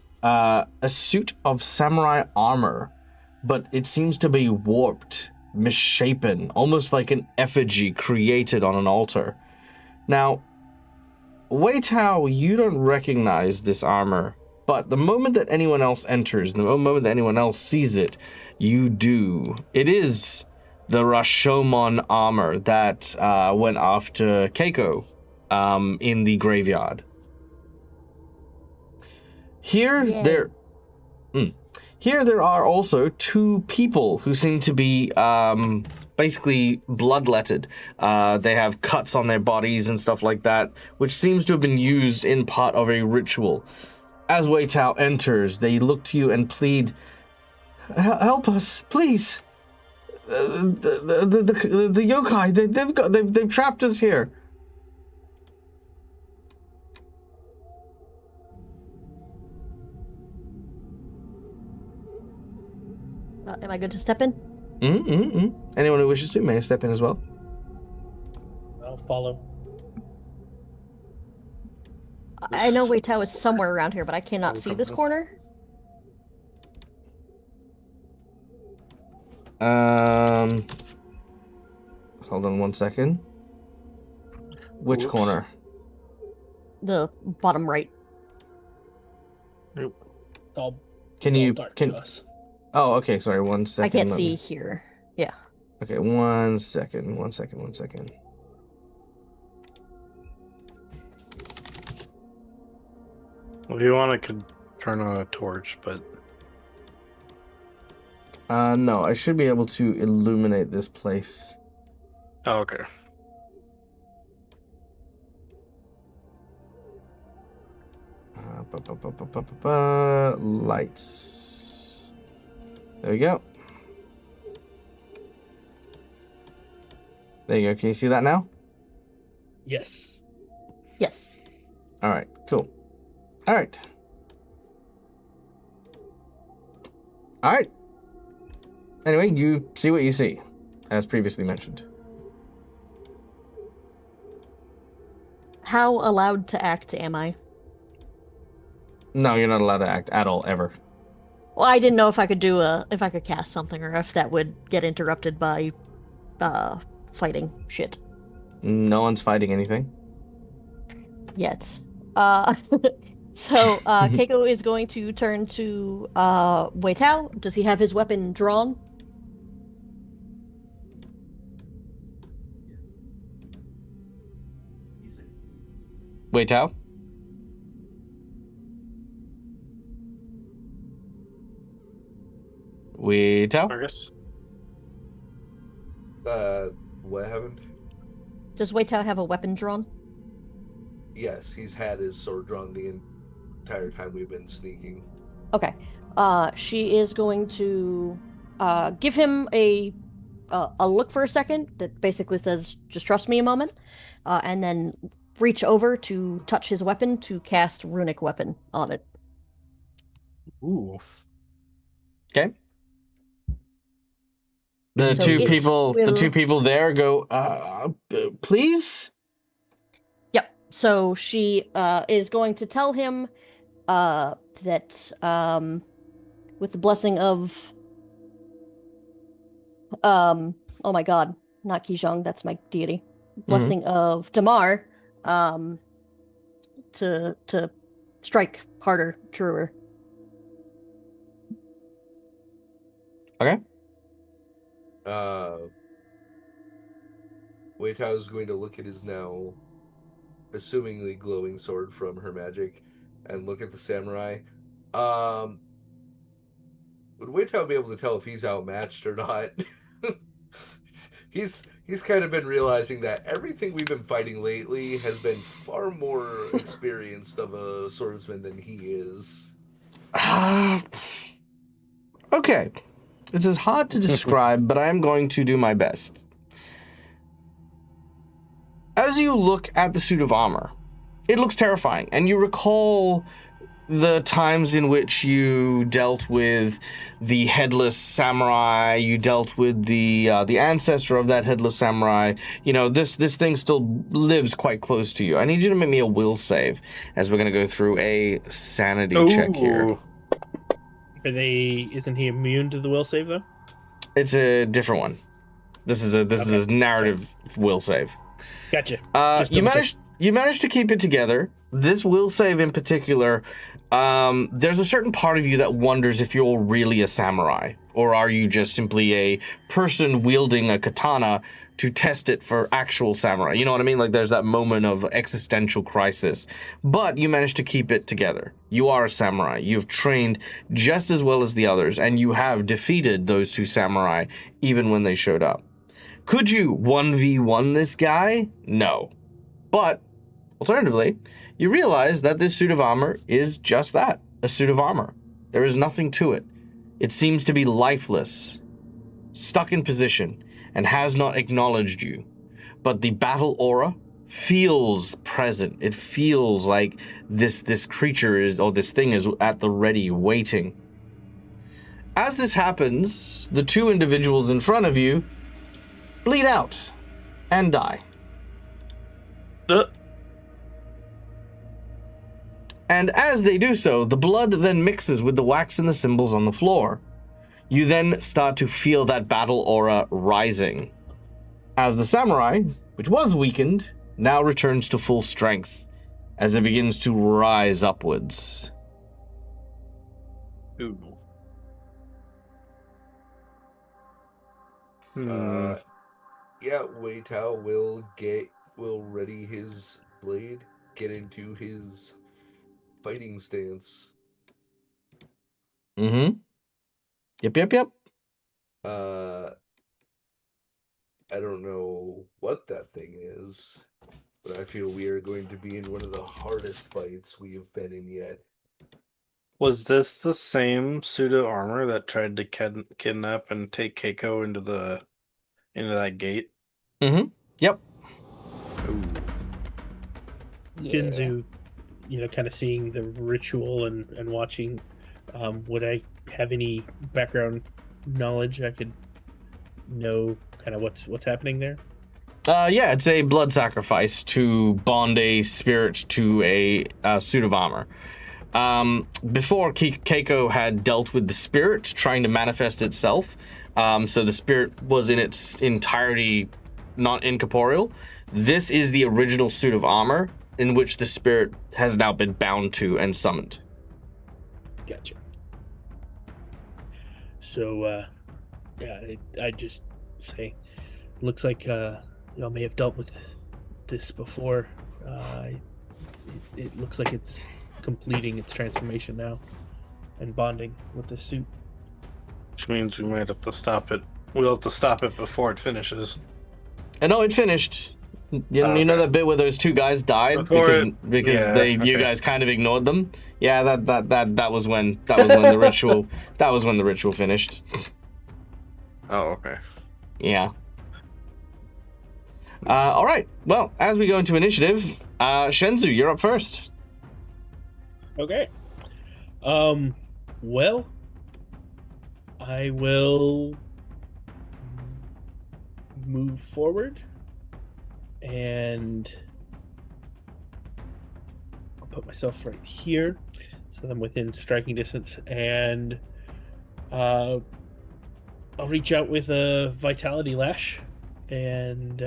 suit of samurai armor, but it seems to be warped, misshapen, almost like an effigy created on an altar. Now, Wei Tao, you don't recognize this armor, but the moment that anyone else enters, the moment that anyone else sees it, you do. It is the Rashomon armor that went after Keiko in the graveyard. Here, Yay. Here there are also two people who seem to be basically bloodletted. They have cuts on their bodies and stuff like that, which seems to have been used in part of a ritual. As Wei Tao enters, they look to you and plead, "Help us, please! The yokai, they've trapped us here." Am I good to step in? Anyone who wishes to may step in as well. I'll follow. I know Wei Tao is somewhere around here, but I cannot see this corner. Hold on one second. Which Whoops. corner? The bottom right. Nope. It's all, Can it's all you dark can? to us. Oh, okay. Sorry, 1 second. I can't let see me- here. Yeah. Okay, 1 second. 1 second. 1 second. If you want, I could turn on a torch, but No, I should be able to illuminate this place. oh, okay. Lights. There we go. There you go. Can you see that now? Yes. Yes. All right. Cool. All right. All right. Anyway, you see what you see, as previously mentioned. How allowed to act am I? No, you're not allowed to act at all, ever. Well, I didn't know if I could if I could cast something, or if that would get interrupted by, fighting shit No one's fighting anything. yet. So, Keiko is going to turn to, Wei Tao. Does he have his weapon drawn? Wei Tao? Wei Tao? Marcus? What happened? Does Wei Tao have a weapon drawn? Yes, he's had his sword drawn the entire time we've been sneaking. Okay. She is going to give him a look for a second that basically says, "Just trust me a moment," and then reach over to touch his weapon to cast runic weapon on it. Ooh. Okay. The So two it people, the will- two people there go, please? Yep. So she is going to tell him that with the blessing of oh my god, not Kijong, that's my deity. Blessing of Damar, to strike harder, truer. Okay. Wei Tao is going to look at his now assumingly glowing sword from her magic and look at the samurai. Would Wei Tao be able to tell if he's outmatched or not? He's kind of been realizing that everything we've been fighting lately has been far more experienced of a swordsman than he is. Okay. This is hard to describe, but I am going to do my best. as you look at the suit of armor, it looks terrifying, and you recall the times in which you dealt with the headless samurai, you dealt with the ancestor of that headless samurai. You know, this thing still lives quite close to you. I need you to make me a will save, as we're going to go through a sanity check here. Ooh. Isn't he immune to the will save though? It's a different one. This is a narrative will save. Gotcha. You managed to keep it together. This will save in particular, there's a certain part of you that wonders if you're really a samurai, or are you just simply a person wielding a katana to test it for actual samurai? You know what I mean? Like, there's that moment of existential crisis. But you managed to keep it together. You are a samurai. You've trained just as well as the others, and you have defeated those two samurai even when they showed up. Could you 1v1 this guy? No. But, alternatively, you realize that this suit of armor is just that, a suit of armor. There is nothing to it. It seems to be lifeless, stuck in position, and has not acknowledged you. But the battle aura feels present. It feels like this creature is, or this thing is at the ready, waiting. As this happens, the two individuals in front of you bleed out and die. And as they do so, the blood then mixes with the wax and the symbols on the floor. You then start to feel that battle aura rising, as the samurai, which was weakened, now returns to full strength as it begins to rise upwards. Ooh. Yeah, Wei Tao will ready his blade, get into his fighting stance. Mm-hmm. Yep. I don't know what that thing is, but I feel we are going to be in one of the hardest fights we have been in yet. Was this the same pseudo armor that tried to kidnap and take Keiko into that gate? Mm-hmm. Yep. Ooh. Shinzu, kind of seeing the ritual and watching, would I have any background knowledge I could know kind of what's happening there? Yeah, it's a blood sacrifice to bond a spirit to a suit of armor. Before, Keiko had dealt with the spirit trying to manifest itself, so the spirit was in its entirety not incorporeal. This is the original suit of armor in which the spirit has now been bound to and summoned. Gotcha. So, I just say, looks like y'all may have dealt with this before. It looks like it's completing its transformation now and bonding with the suit. Which means we might have to stop it. We'll have to stop it before it finishes. And no, it finished. You know that bit where those two guys died because you guys kind of ignored them. Yeah, that was when the ritual finished. Oh, okay. Yeah. All right. Well, as we go into initiative, Shenzu, you're up first. Okay. Well, I will move forward and I'll put myself right here so I'm within striking distance, and I'll reach out with a vitality lash and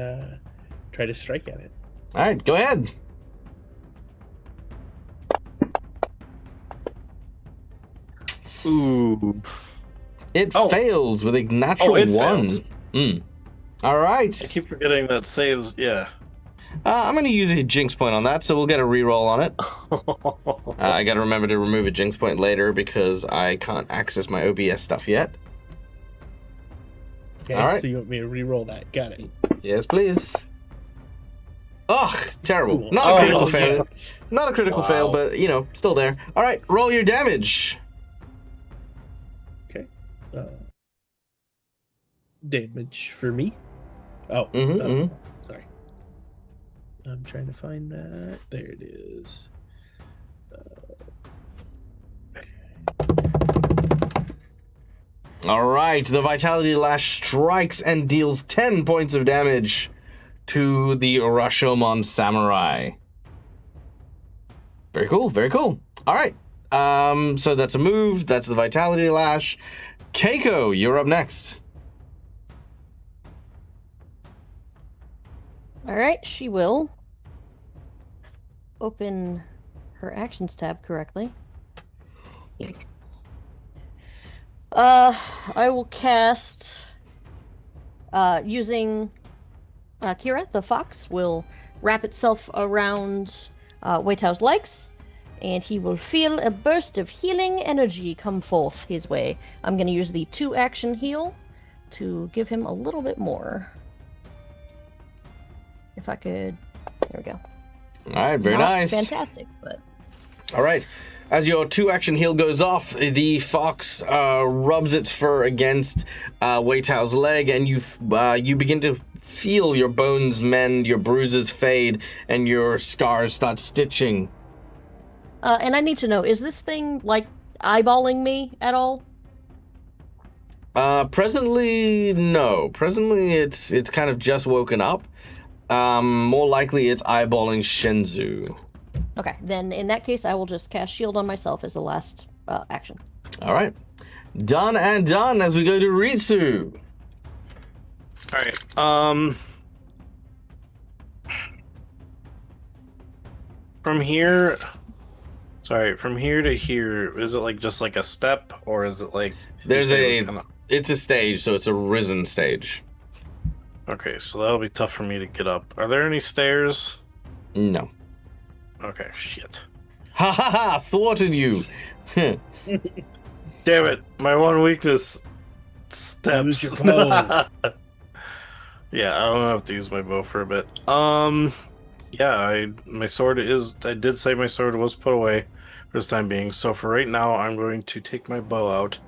try to strike at it. All right, go ahead. Ooh. It fails with a natural one. Fails. All right. I keep forgetting that saves. Yeah. I'm going to use a jinx point on that, so we'll get a reroll on it. I got to remember to remove a jinx point later because I can't access my OBS stuff yet. Okay, all right. So you want me to reroll that? Got it. Yes, please. Ugh, terrible. Not a critical fail. Not a critical fail, but, still there. All right, roll your damage. Okay. Damage for me. Oh, sorry. I'm trying to find that. There it is. All right, the Vitality Lash strikes and deals 10 points of damage to the Rashomon Samurai. Very cool, very cool. All right, so that's a move. That's the Vitality Lash. Keiko, you're up next. All right, she will open her actions tab correctly. I will cast using Kira, the fox, will wrap itself around Wei Tao's legs, and he will feel a burst of healing energy come forth his way. I'm going to use the 2-action heal to give him a little bit more. If I could... There we go. All right, very Not nice. fantastic, but... All right. As your 2-action heal goes off, the fox rubs its fur against Wei Tao's leg, and you begin to feel your bones mend, your bruises fade, and your scars start stitching. And I need to know, is this thing, like, eyeballing me at all? Presently, no. Presently, it's kind of just woken up. More likely, it's eyeballing Shenzhou. Okay, then in that case, I will just cast Shield on myself as the last action. All right. Done and done as we go to Ritsu. All right. From here to here, is it like just like a step, or is it like It's a stage, so it's a risen stage. Okay, so that'll be tough for me to get up. Are there any stairs? No. Okay, shit. Ha ha ha! Thwarted you. Damn it! My one weakness, steps. Use your bow. Yeah, I don't have to use my bow for a bit. Yeah, my sword is. I did say my sword was put away for this time being. So for right now, I'm going to take my bow out,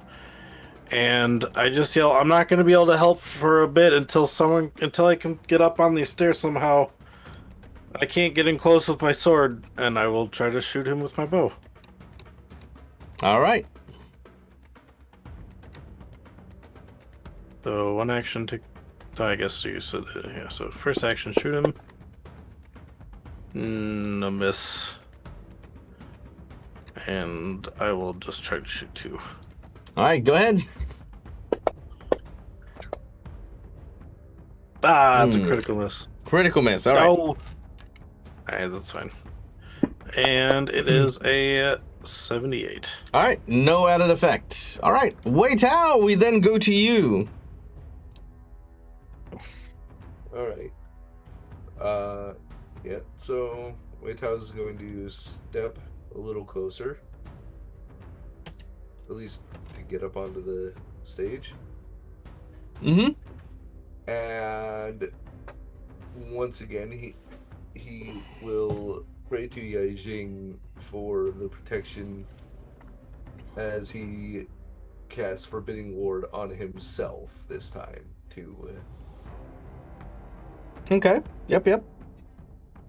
and I just yell, "I'm not going to be able to help for a bit until I can get up on these stairs somehow. I can't get in close with my sword, and I will try to shoot him with my bow." All right. So one action to. I guess you said yeah. So first action, shoot him. No miss. And I will just try to shoot 2. All right, go ahead. Ah, it's a critical miss. Critical miss. All right. No. Alright, that's fine. And it is a 78. All right, no added effect. All right, Wei Tao, we then go to you. All right. Yeah. So Wei Tao is going to step a little closer, at least to get up onto the stage. Mm-hmm. And once again, he will pray to Yaijing for the protection as he casts Forbidding Ward on himself this time to Okay. Yep.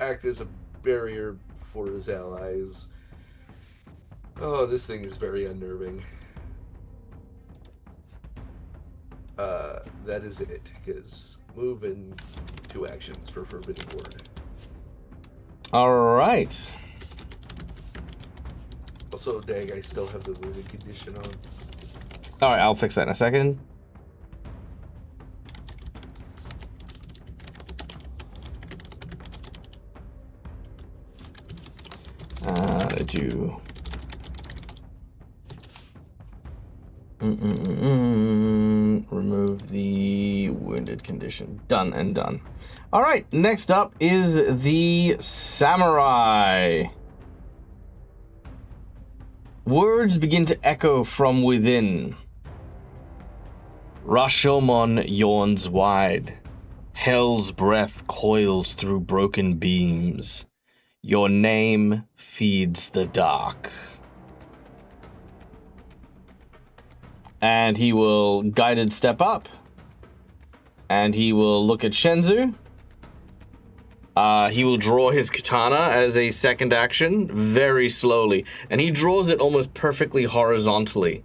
act as a barrier for his allies. Oh, this thing is very unnerving. That is it, because move in 2 actions for Forbidding Ward. All right. Also, dang, I still have the wounded condition on. All right, I'll fix that in a second. Did you... Remove the wounded condition. Done and done. All right, next up is the samurai. Words begin to echo from within. Rashomon yawns wide. Hell's breath coils through broken beams. Your name feeds the dark. And he will guided step up. And he will look at Shenzhou. He will draw his katana as a second action very slowly, and he draws it almost perfectly horizontally.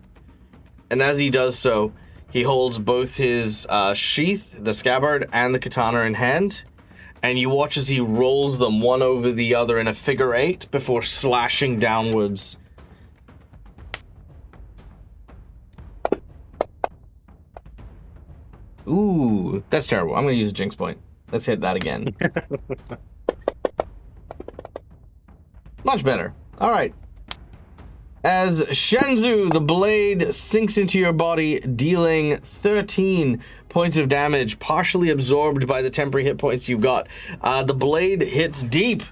And as he does so, he holds both his sheath, the scabbard, and the katana in hand, and you watch as he rolls them one over the other in a figure 8 before slashing downwards. Ooh, that's terrible. I'm going to use a jinx point. Let's hit that again. Much better. All right. As Shenzu, the blade sinks into your body, dealing 13 points of damage, partially absorbed by the temporary hit points you've got. The blade hits deep.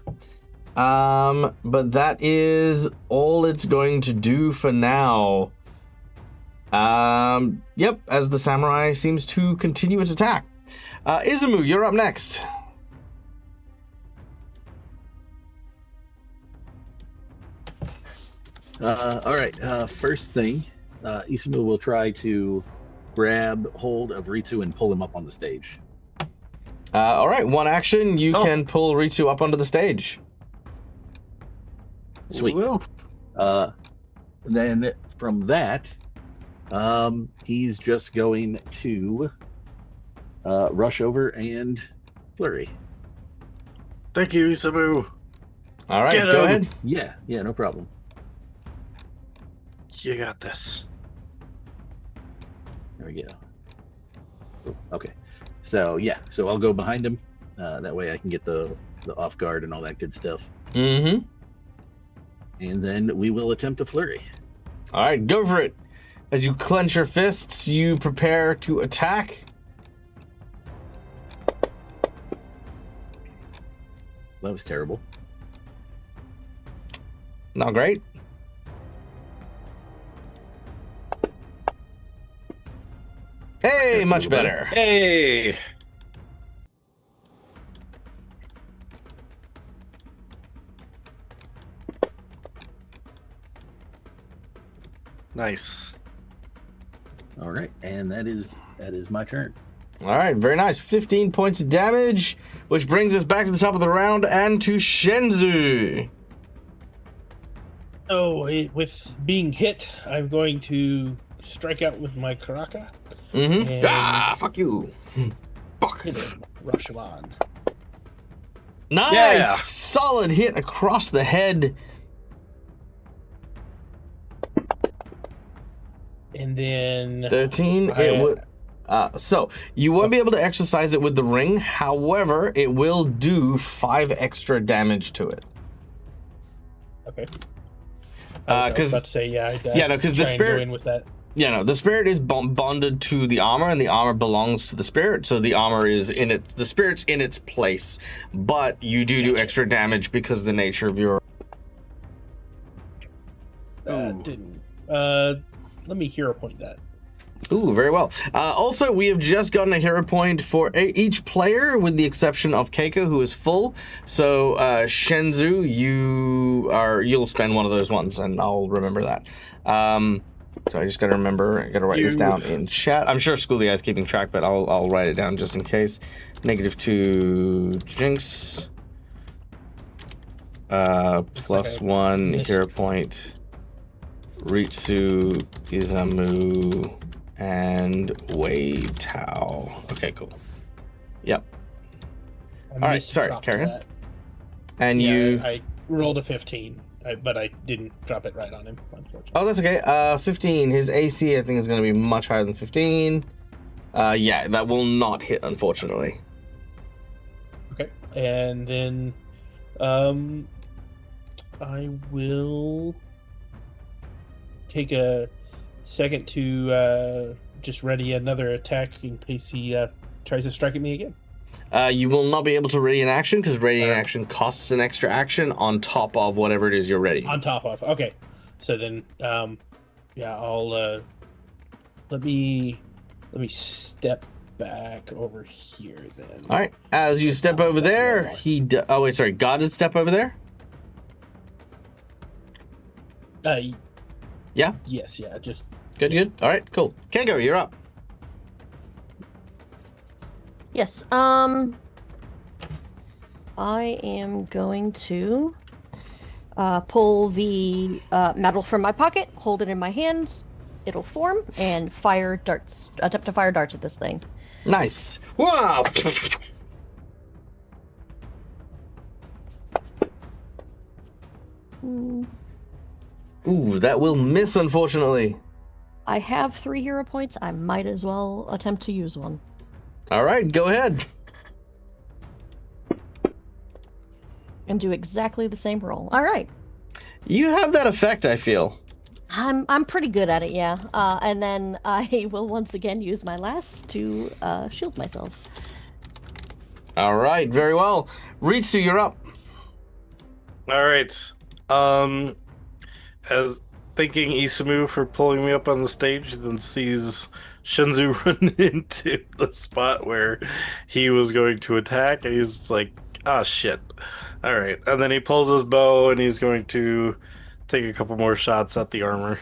But that is all it's going to do for now. Yep, as the samurai seems to continue its attack. Izumu, you're up next. All right. First thing, Isamu will try to grab hold of Ritsu and pull him up on the stage. All right, one action, you can pull Ritsu up onto the stage. Sweet. Then from that, he's just going to rush over and flurry. Thank you, Isamu. All right, Get go him. ahead. Yeah, no problem. You got this. There we go. Oh, okay. So I'll go behind him. That way I can get the off guard and all that good stuff. Mm-hmm. And then we will attempt a flurry. All right, go for it. As you clench your fists, you prepare to attack. That was terrible. Not great. Hey, much better. Hey. Nice. All right, and that is my turn. All right, very nice. 15 points of damage, which brings us back to the top of the round and to Shenzu. With being hit, I'm going to strike out with my Karaka. Mm-hmm. And Fuck you. Fuck. hit him. Rush him on. Nice. Yeah. Solid hit across the head. And then 13. It would. So you won't be able to exercise it with the ring. However, it will do 5 extra damage to it. Okay. I was 'cause- about to say, because the try and go spirit- in with that. Yeah, no, the spirit is bonded to the armor, and the armor belongs to the spirit. So the armor is in it. The spirit's in its place, but you do extra damage because of the nature of your. Ooh. Didn't. Let me hero point that. Ooh, very well. Also, we have just gotten a hero point for each player, with the exception of Keiko, who is full. So, Shenzu, you'll spend one of those ones, and I'll remember that. So I just gotta remember. I gotta write this down in chat. I'm sure Schoolie is keeping track, but I'll write it down just in case. -2 Jinx. +1 hero point. Ritsu, Izamu, and Wei Tao. Okay, cool. Yep. I right, missed sorry, drop carry on. that. And Yeah, you. I rolled a 15, but I didn't drop it right on him, unfortunately. Oh, that's okay. 15. His AC, I think, is going to be much higher than 15. Yeah, that will not hit, unfortunately. Okay, and then I will take a second to just ready another attack in case he tries to strike at me again. You will not be able to ready an action because ready an action costs an extra action on top of whatever it is you're ready. On top of, okay. So then, I'll let me step back over here then. All right. As you step over there, oh wait, sorry. God did step over there. Yeah. Yes, yeah, just Good. All right. Cool. Keiko, you're up. Yes. I am going to pull the metal from my pocket, hold it in my hand, it'll form, and fire darts. Attempt to fire darts at this thing. Nice. Wow. Ooh, that will miss, unfortunately. I have 3 hero points. I might as well attempt to use one. All right, go ahead. And do exactly the same roll. All right. You have that effect, I feel. I'm pretty good at it, yeah. And then I will once again use my last to shield myself. All right, very well. Ritsu, you're up. All right. As thanking Isamu for pulling me up on the stage, then sees Shinzu run into the spot where he was going to attack, and he's like, "Ah, shit!" All right, and then he pulls his bow, and he's going to take a couple more shots at the armor.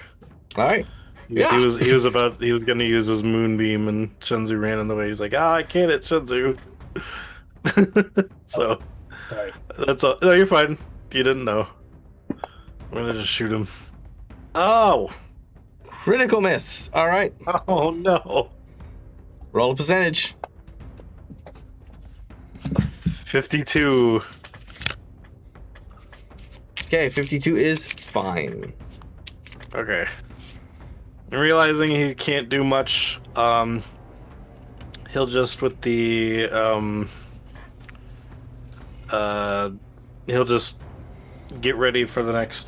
All right. Yeah. He was going to use his moonbeam, and Shinzu ran in the way. He's like, "Ah, I can't hit Shinzu." So Sorry. that's all. No, you're fine. You didn't know. I'm gonna just shoot him. Oh! Critical miss. All right. Oh no! Roll a percentage. 52. Okay, 52 is fine. Okay. Realizing he can't do much, he'll just with the he'll just get ready for the next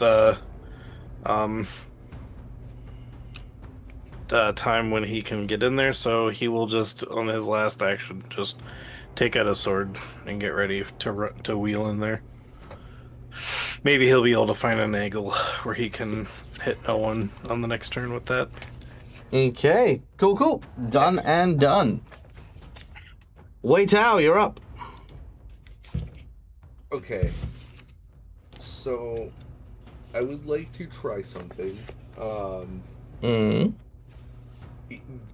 time when he can get in there, so he will just on his last action just take out a sword and get ready to wheel in there. Maybe he'll be able to find an angle where he can hit no one on the next turn with that. Okay, cool. Done and done. Wei Tao, you're up. Okay. So, I would like to try something.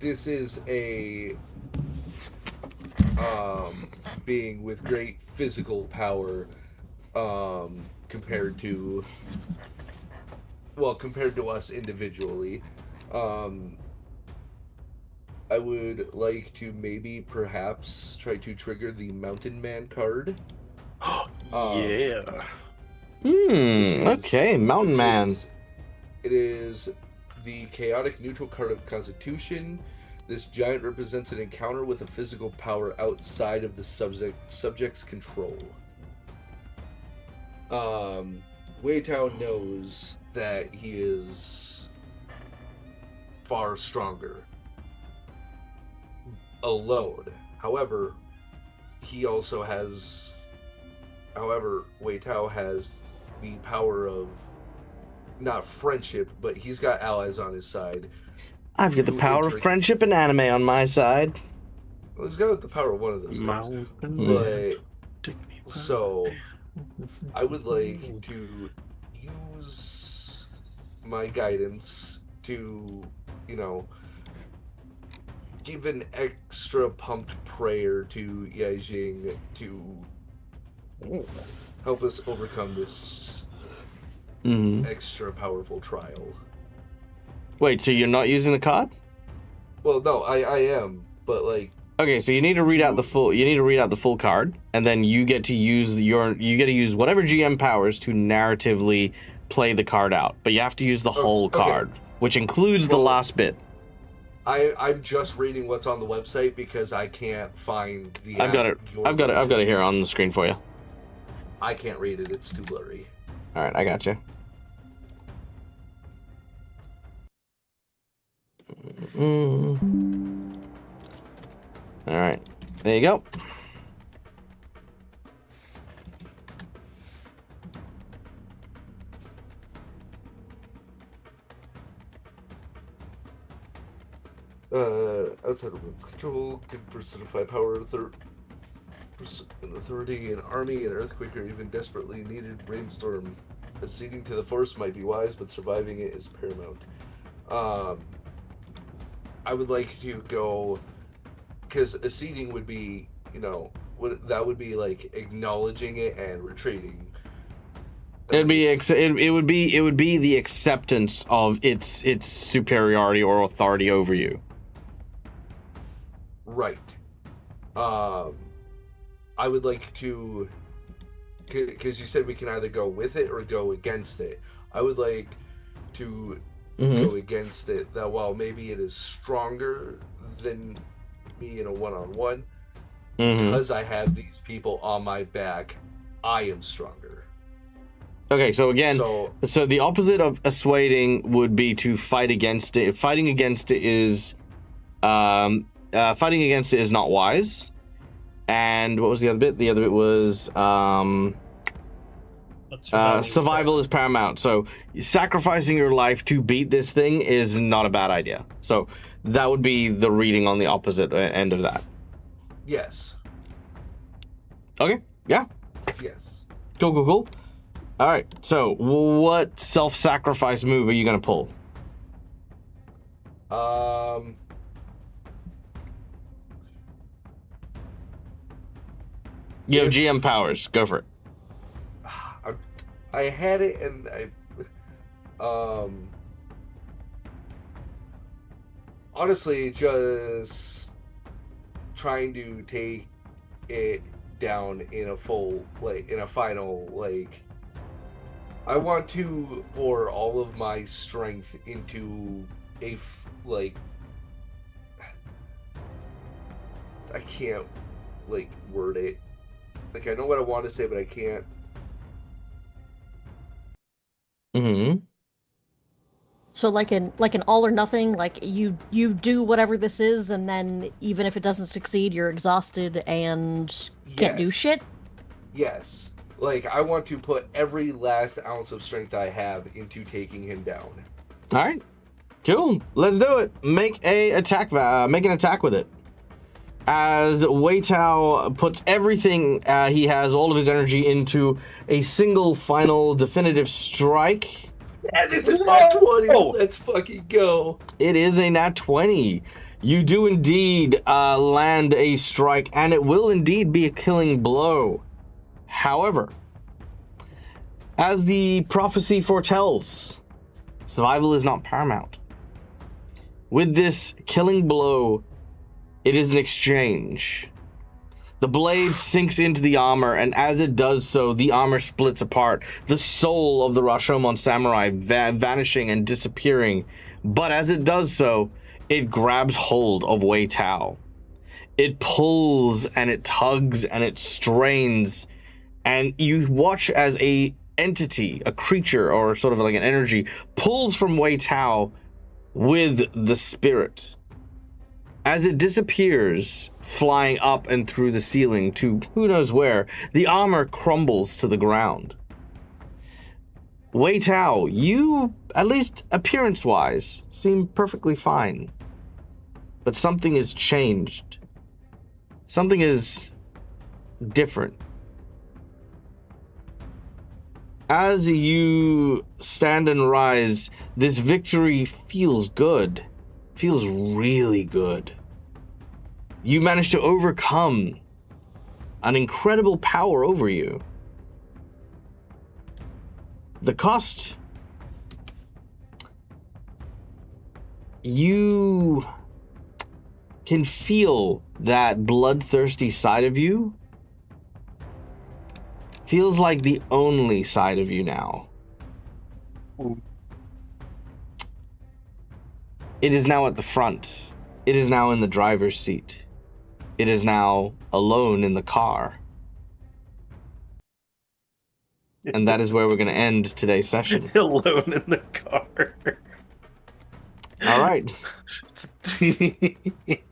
This is a being with great physical power compared to us individually. I would like to perhaps try to trigger the Mountain Man card. Yeah. Okay, Mountain Man. It is the chaotic neutral card of Constitution. This giant represents an encounter with a physical power outside of the subject's control. Wei Tao knows that he is far stronger alone. However, Wei Tao has the power of not friendship, but he's got allies on his side. I've got the power of friendship and anime on my side. Well, he's got the power of one of those things. But so I would like to use my guidance to, give an extra pumped prayer to Yaijing to help us overcome this extra powerful trial. Wait, so you're not using the card? Well, no, I am, but okay, so you need to read out the full card, and then you get to use whatever GM powers to narratively play the card out. But you have to use the whole card, which includes the last bit. I'm just reading what's on the website because I can't find the I've got it here on the screen for you. I can't read it, it's too blurry. All right, I got you. All right, there you go. Outside of one's control, can personify power, an authority, an army, an earthquake, or even desperately needed rainstorm. Acceding to the force might be wise, but surviving it is paramount. I would like to go, because acceding would be, that would be like acknowledging it and retreating. At It'd be least. it would be the acceptance of its superiority or authority over you. Right. I would like to, because you said we can either go with it or go against it. I would like to go against it. That while maybe it is stronger than me in a one-on-one, because I have these people on my back, I am stronger. Okay, so again, so the opposite of assuading would be to fight against it. Fighting against it is not wise. And what was the other bit? The other bit was survival is paramount. So sacrificing your life to beat this thing is not a bad idea. So that would be the reading on the opposite end of that. Yes. Okay. Yeah. Yes. Cool. All right. So what self-sacrifice move are you gonna pull? You have GM powers. Go for it. I had it, and honestly, just trying to take it down in a full, in a final, I want to pour all of my strength into I can't, word it. I know what I want to say, but I can't. So like an all or nothing, you do whatever this is, and then even if it doesn't succeed, you're exhausted and can't do shit? Yes. I want to put every last ounce of strength I have into taking him down. All right. Cool. Let's do it. Make an attack with it. As Wei Tao puts everything he has, all of his energy, into a single final definitive strike. And it's a nat 20. Let's fucking go. It is a nat 20. You do indeed land a strike, and it will indeed be a killing blow. However, as the prophecy foretells, survival is not paramount. With this killing blow, it is an exchange. The blade sinks into the armor, and as it does so, the armor splits apart, the soul of the Rashomon samurai vanishing and disappearing. But as it does so, it grabs hold of Wei Tao. It pulls and it tugs and it strains, and you watch as a entity, a creature, or sort of like an energy, pulls from Wei Tao with the spirit. As it disappears, flying up and through the ceiling to who knows where, the armor crumbles to the ground. Wei Tao, you, at least appearance-wise, seem perfectly fine. But something has changed. Something is different. As you stand and rise, this victory feels good. Feels really good. You managed to overcome an incredible power over you. The cost, you can feel that bloodthirsty side of you. Feels like the only side of you now. It is now at the front. It is now in the driver's seat. It is now alone in the car. And that is where we're going to end today's session. Alone in the car. All right.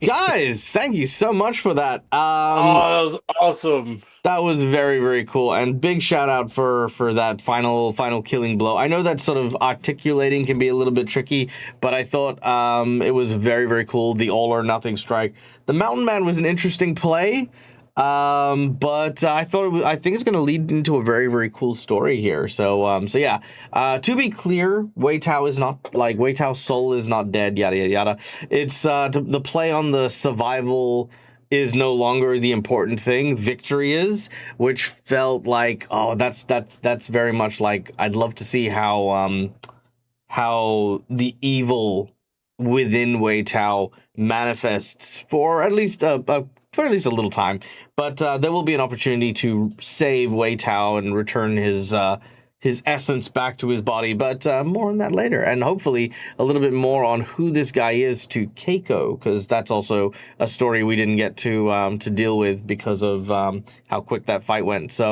Guys, thank you so much for that. That was awesome. That was very, very cool. And big shout out for that final killing blow. I know that sort of articulating can be a little bit tricky, but I thought it was very, very cool. The all or nothing strike. The Mountain Man was an interesting play. But I think it's going to lead into a very, very cool story here. So yeah, to be clear, Wei Tao is not, Wei Tao's soul is not dead, yada, yada, yada. It's, the play on the survival, is no longer the important thing. Victory is, which felt like, oh, that's very much like, I'd love to see how the evil within Wei Tao manifests for at least a little time. But there will be an opportunity to save Wei Tao and return his essence back to his body. But more on that later, and hopefully a little bit more on who this guy is to Keiko, because that's also a story we didn't get to deal with because of how quick that fight went. So.